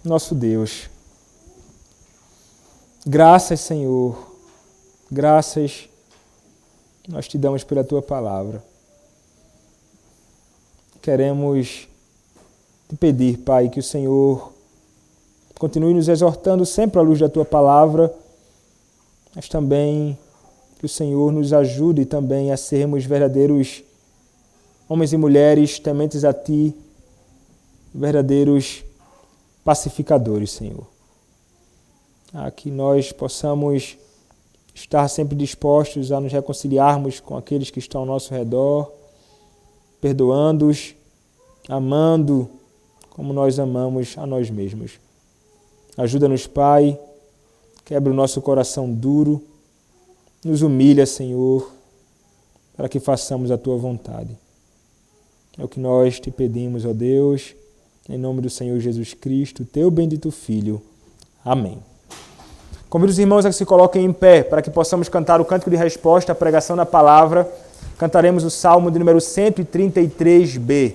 nosso Deus, graças, Senhor, graças nós te damos pela Tua palavra. Queremos te pedir, Pai, que o Senhor continue nos exortando sempre à luz da Tua palavra, mas também que o Senhor nos ajude também a sermos verdadeiros homens e mulheres tementes a Ti, verdadeiros pacificadores, Senhor. Que nós possamos estar sempre dispostos a nos reconciliarmos com aqueles que estão ao nosso redor, perdoando-os, amando como nós amamos a nós mesmos. Ajuda-nos, Pai, quebra o nosso coração duro, nos humilha, Senhor, para que façamos a Tua vontade. É o que nós te pedimos, ó Deus, em nome do Senhor Jesus Cristo, Teu bendito Filho. Amém. Convido os irmãos a que se coloquem em pé para que possamos cantar o cântico de resposta à pregação da palavra. Cantaremos o Salmo de número 133b.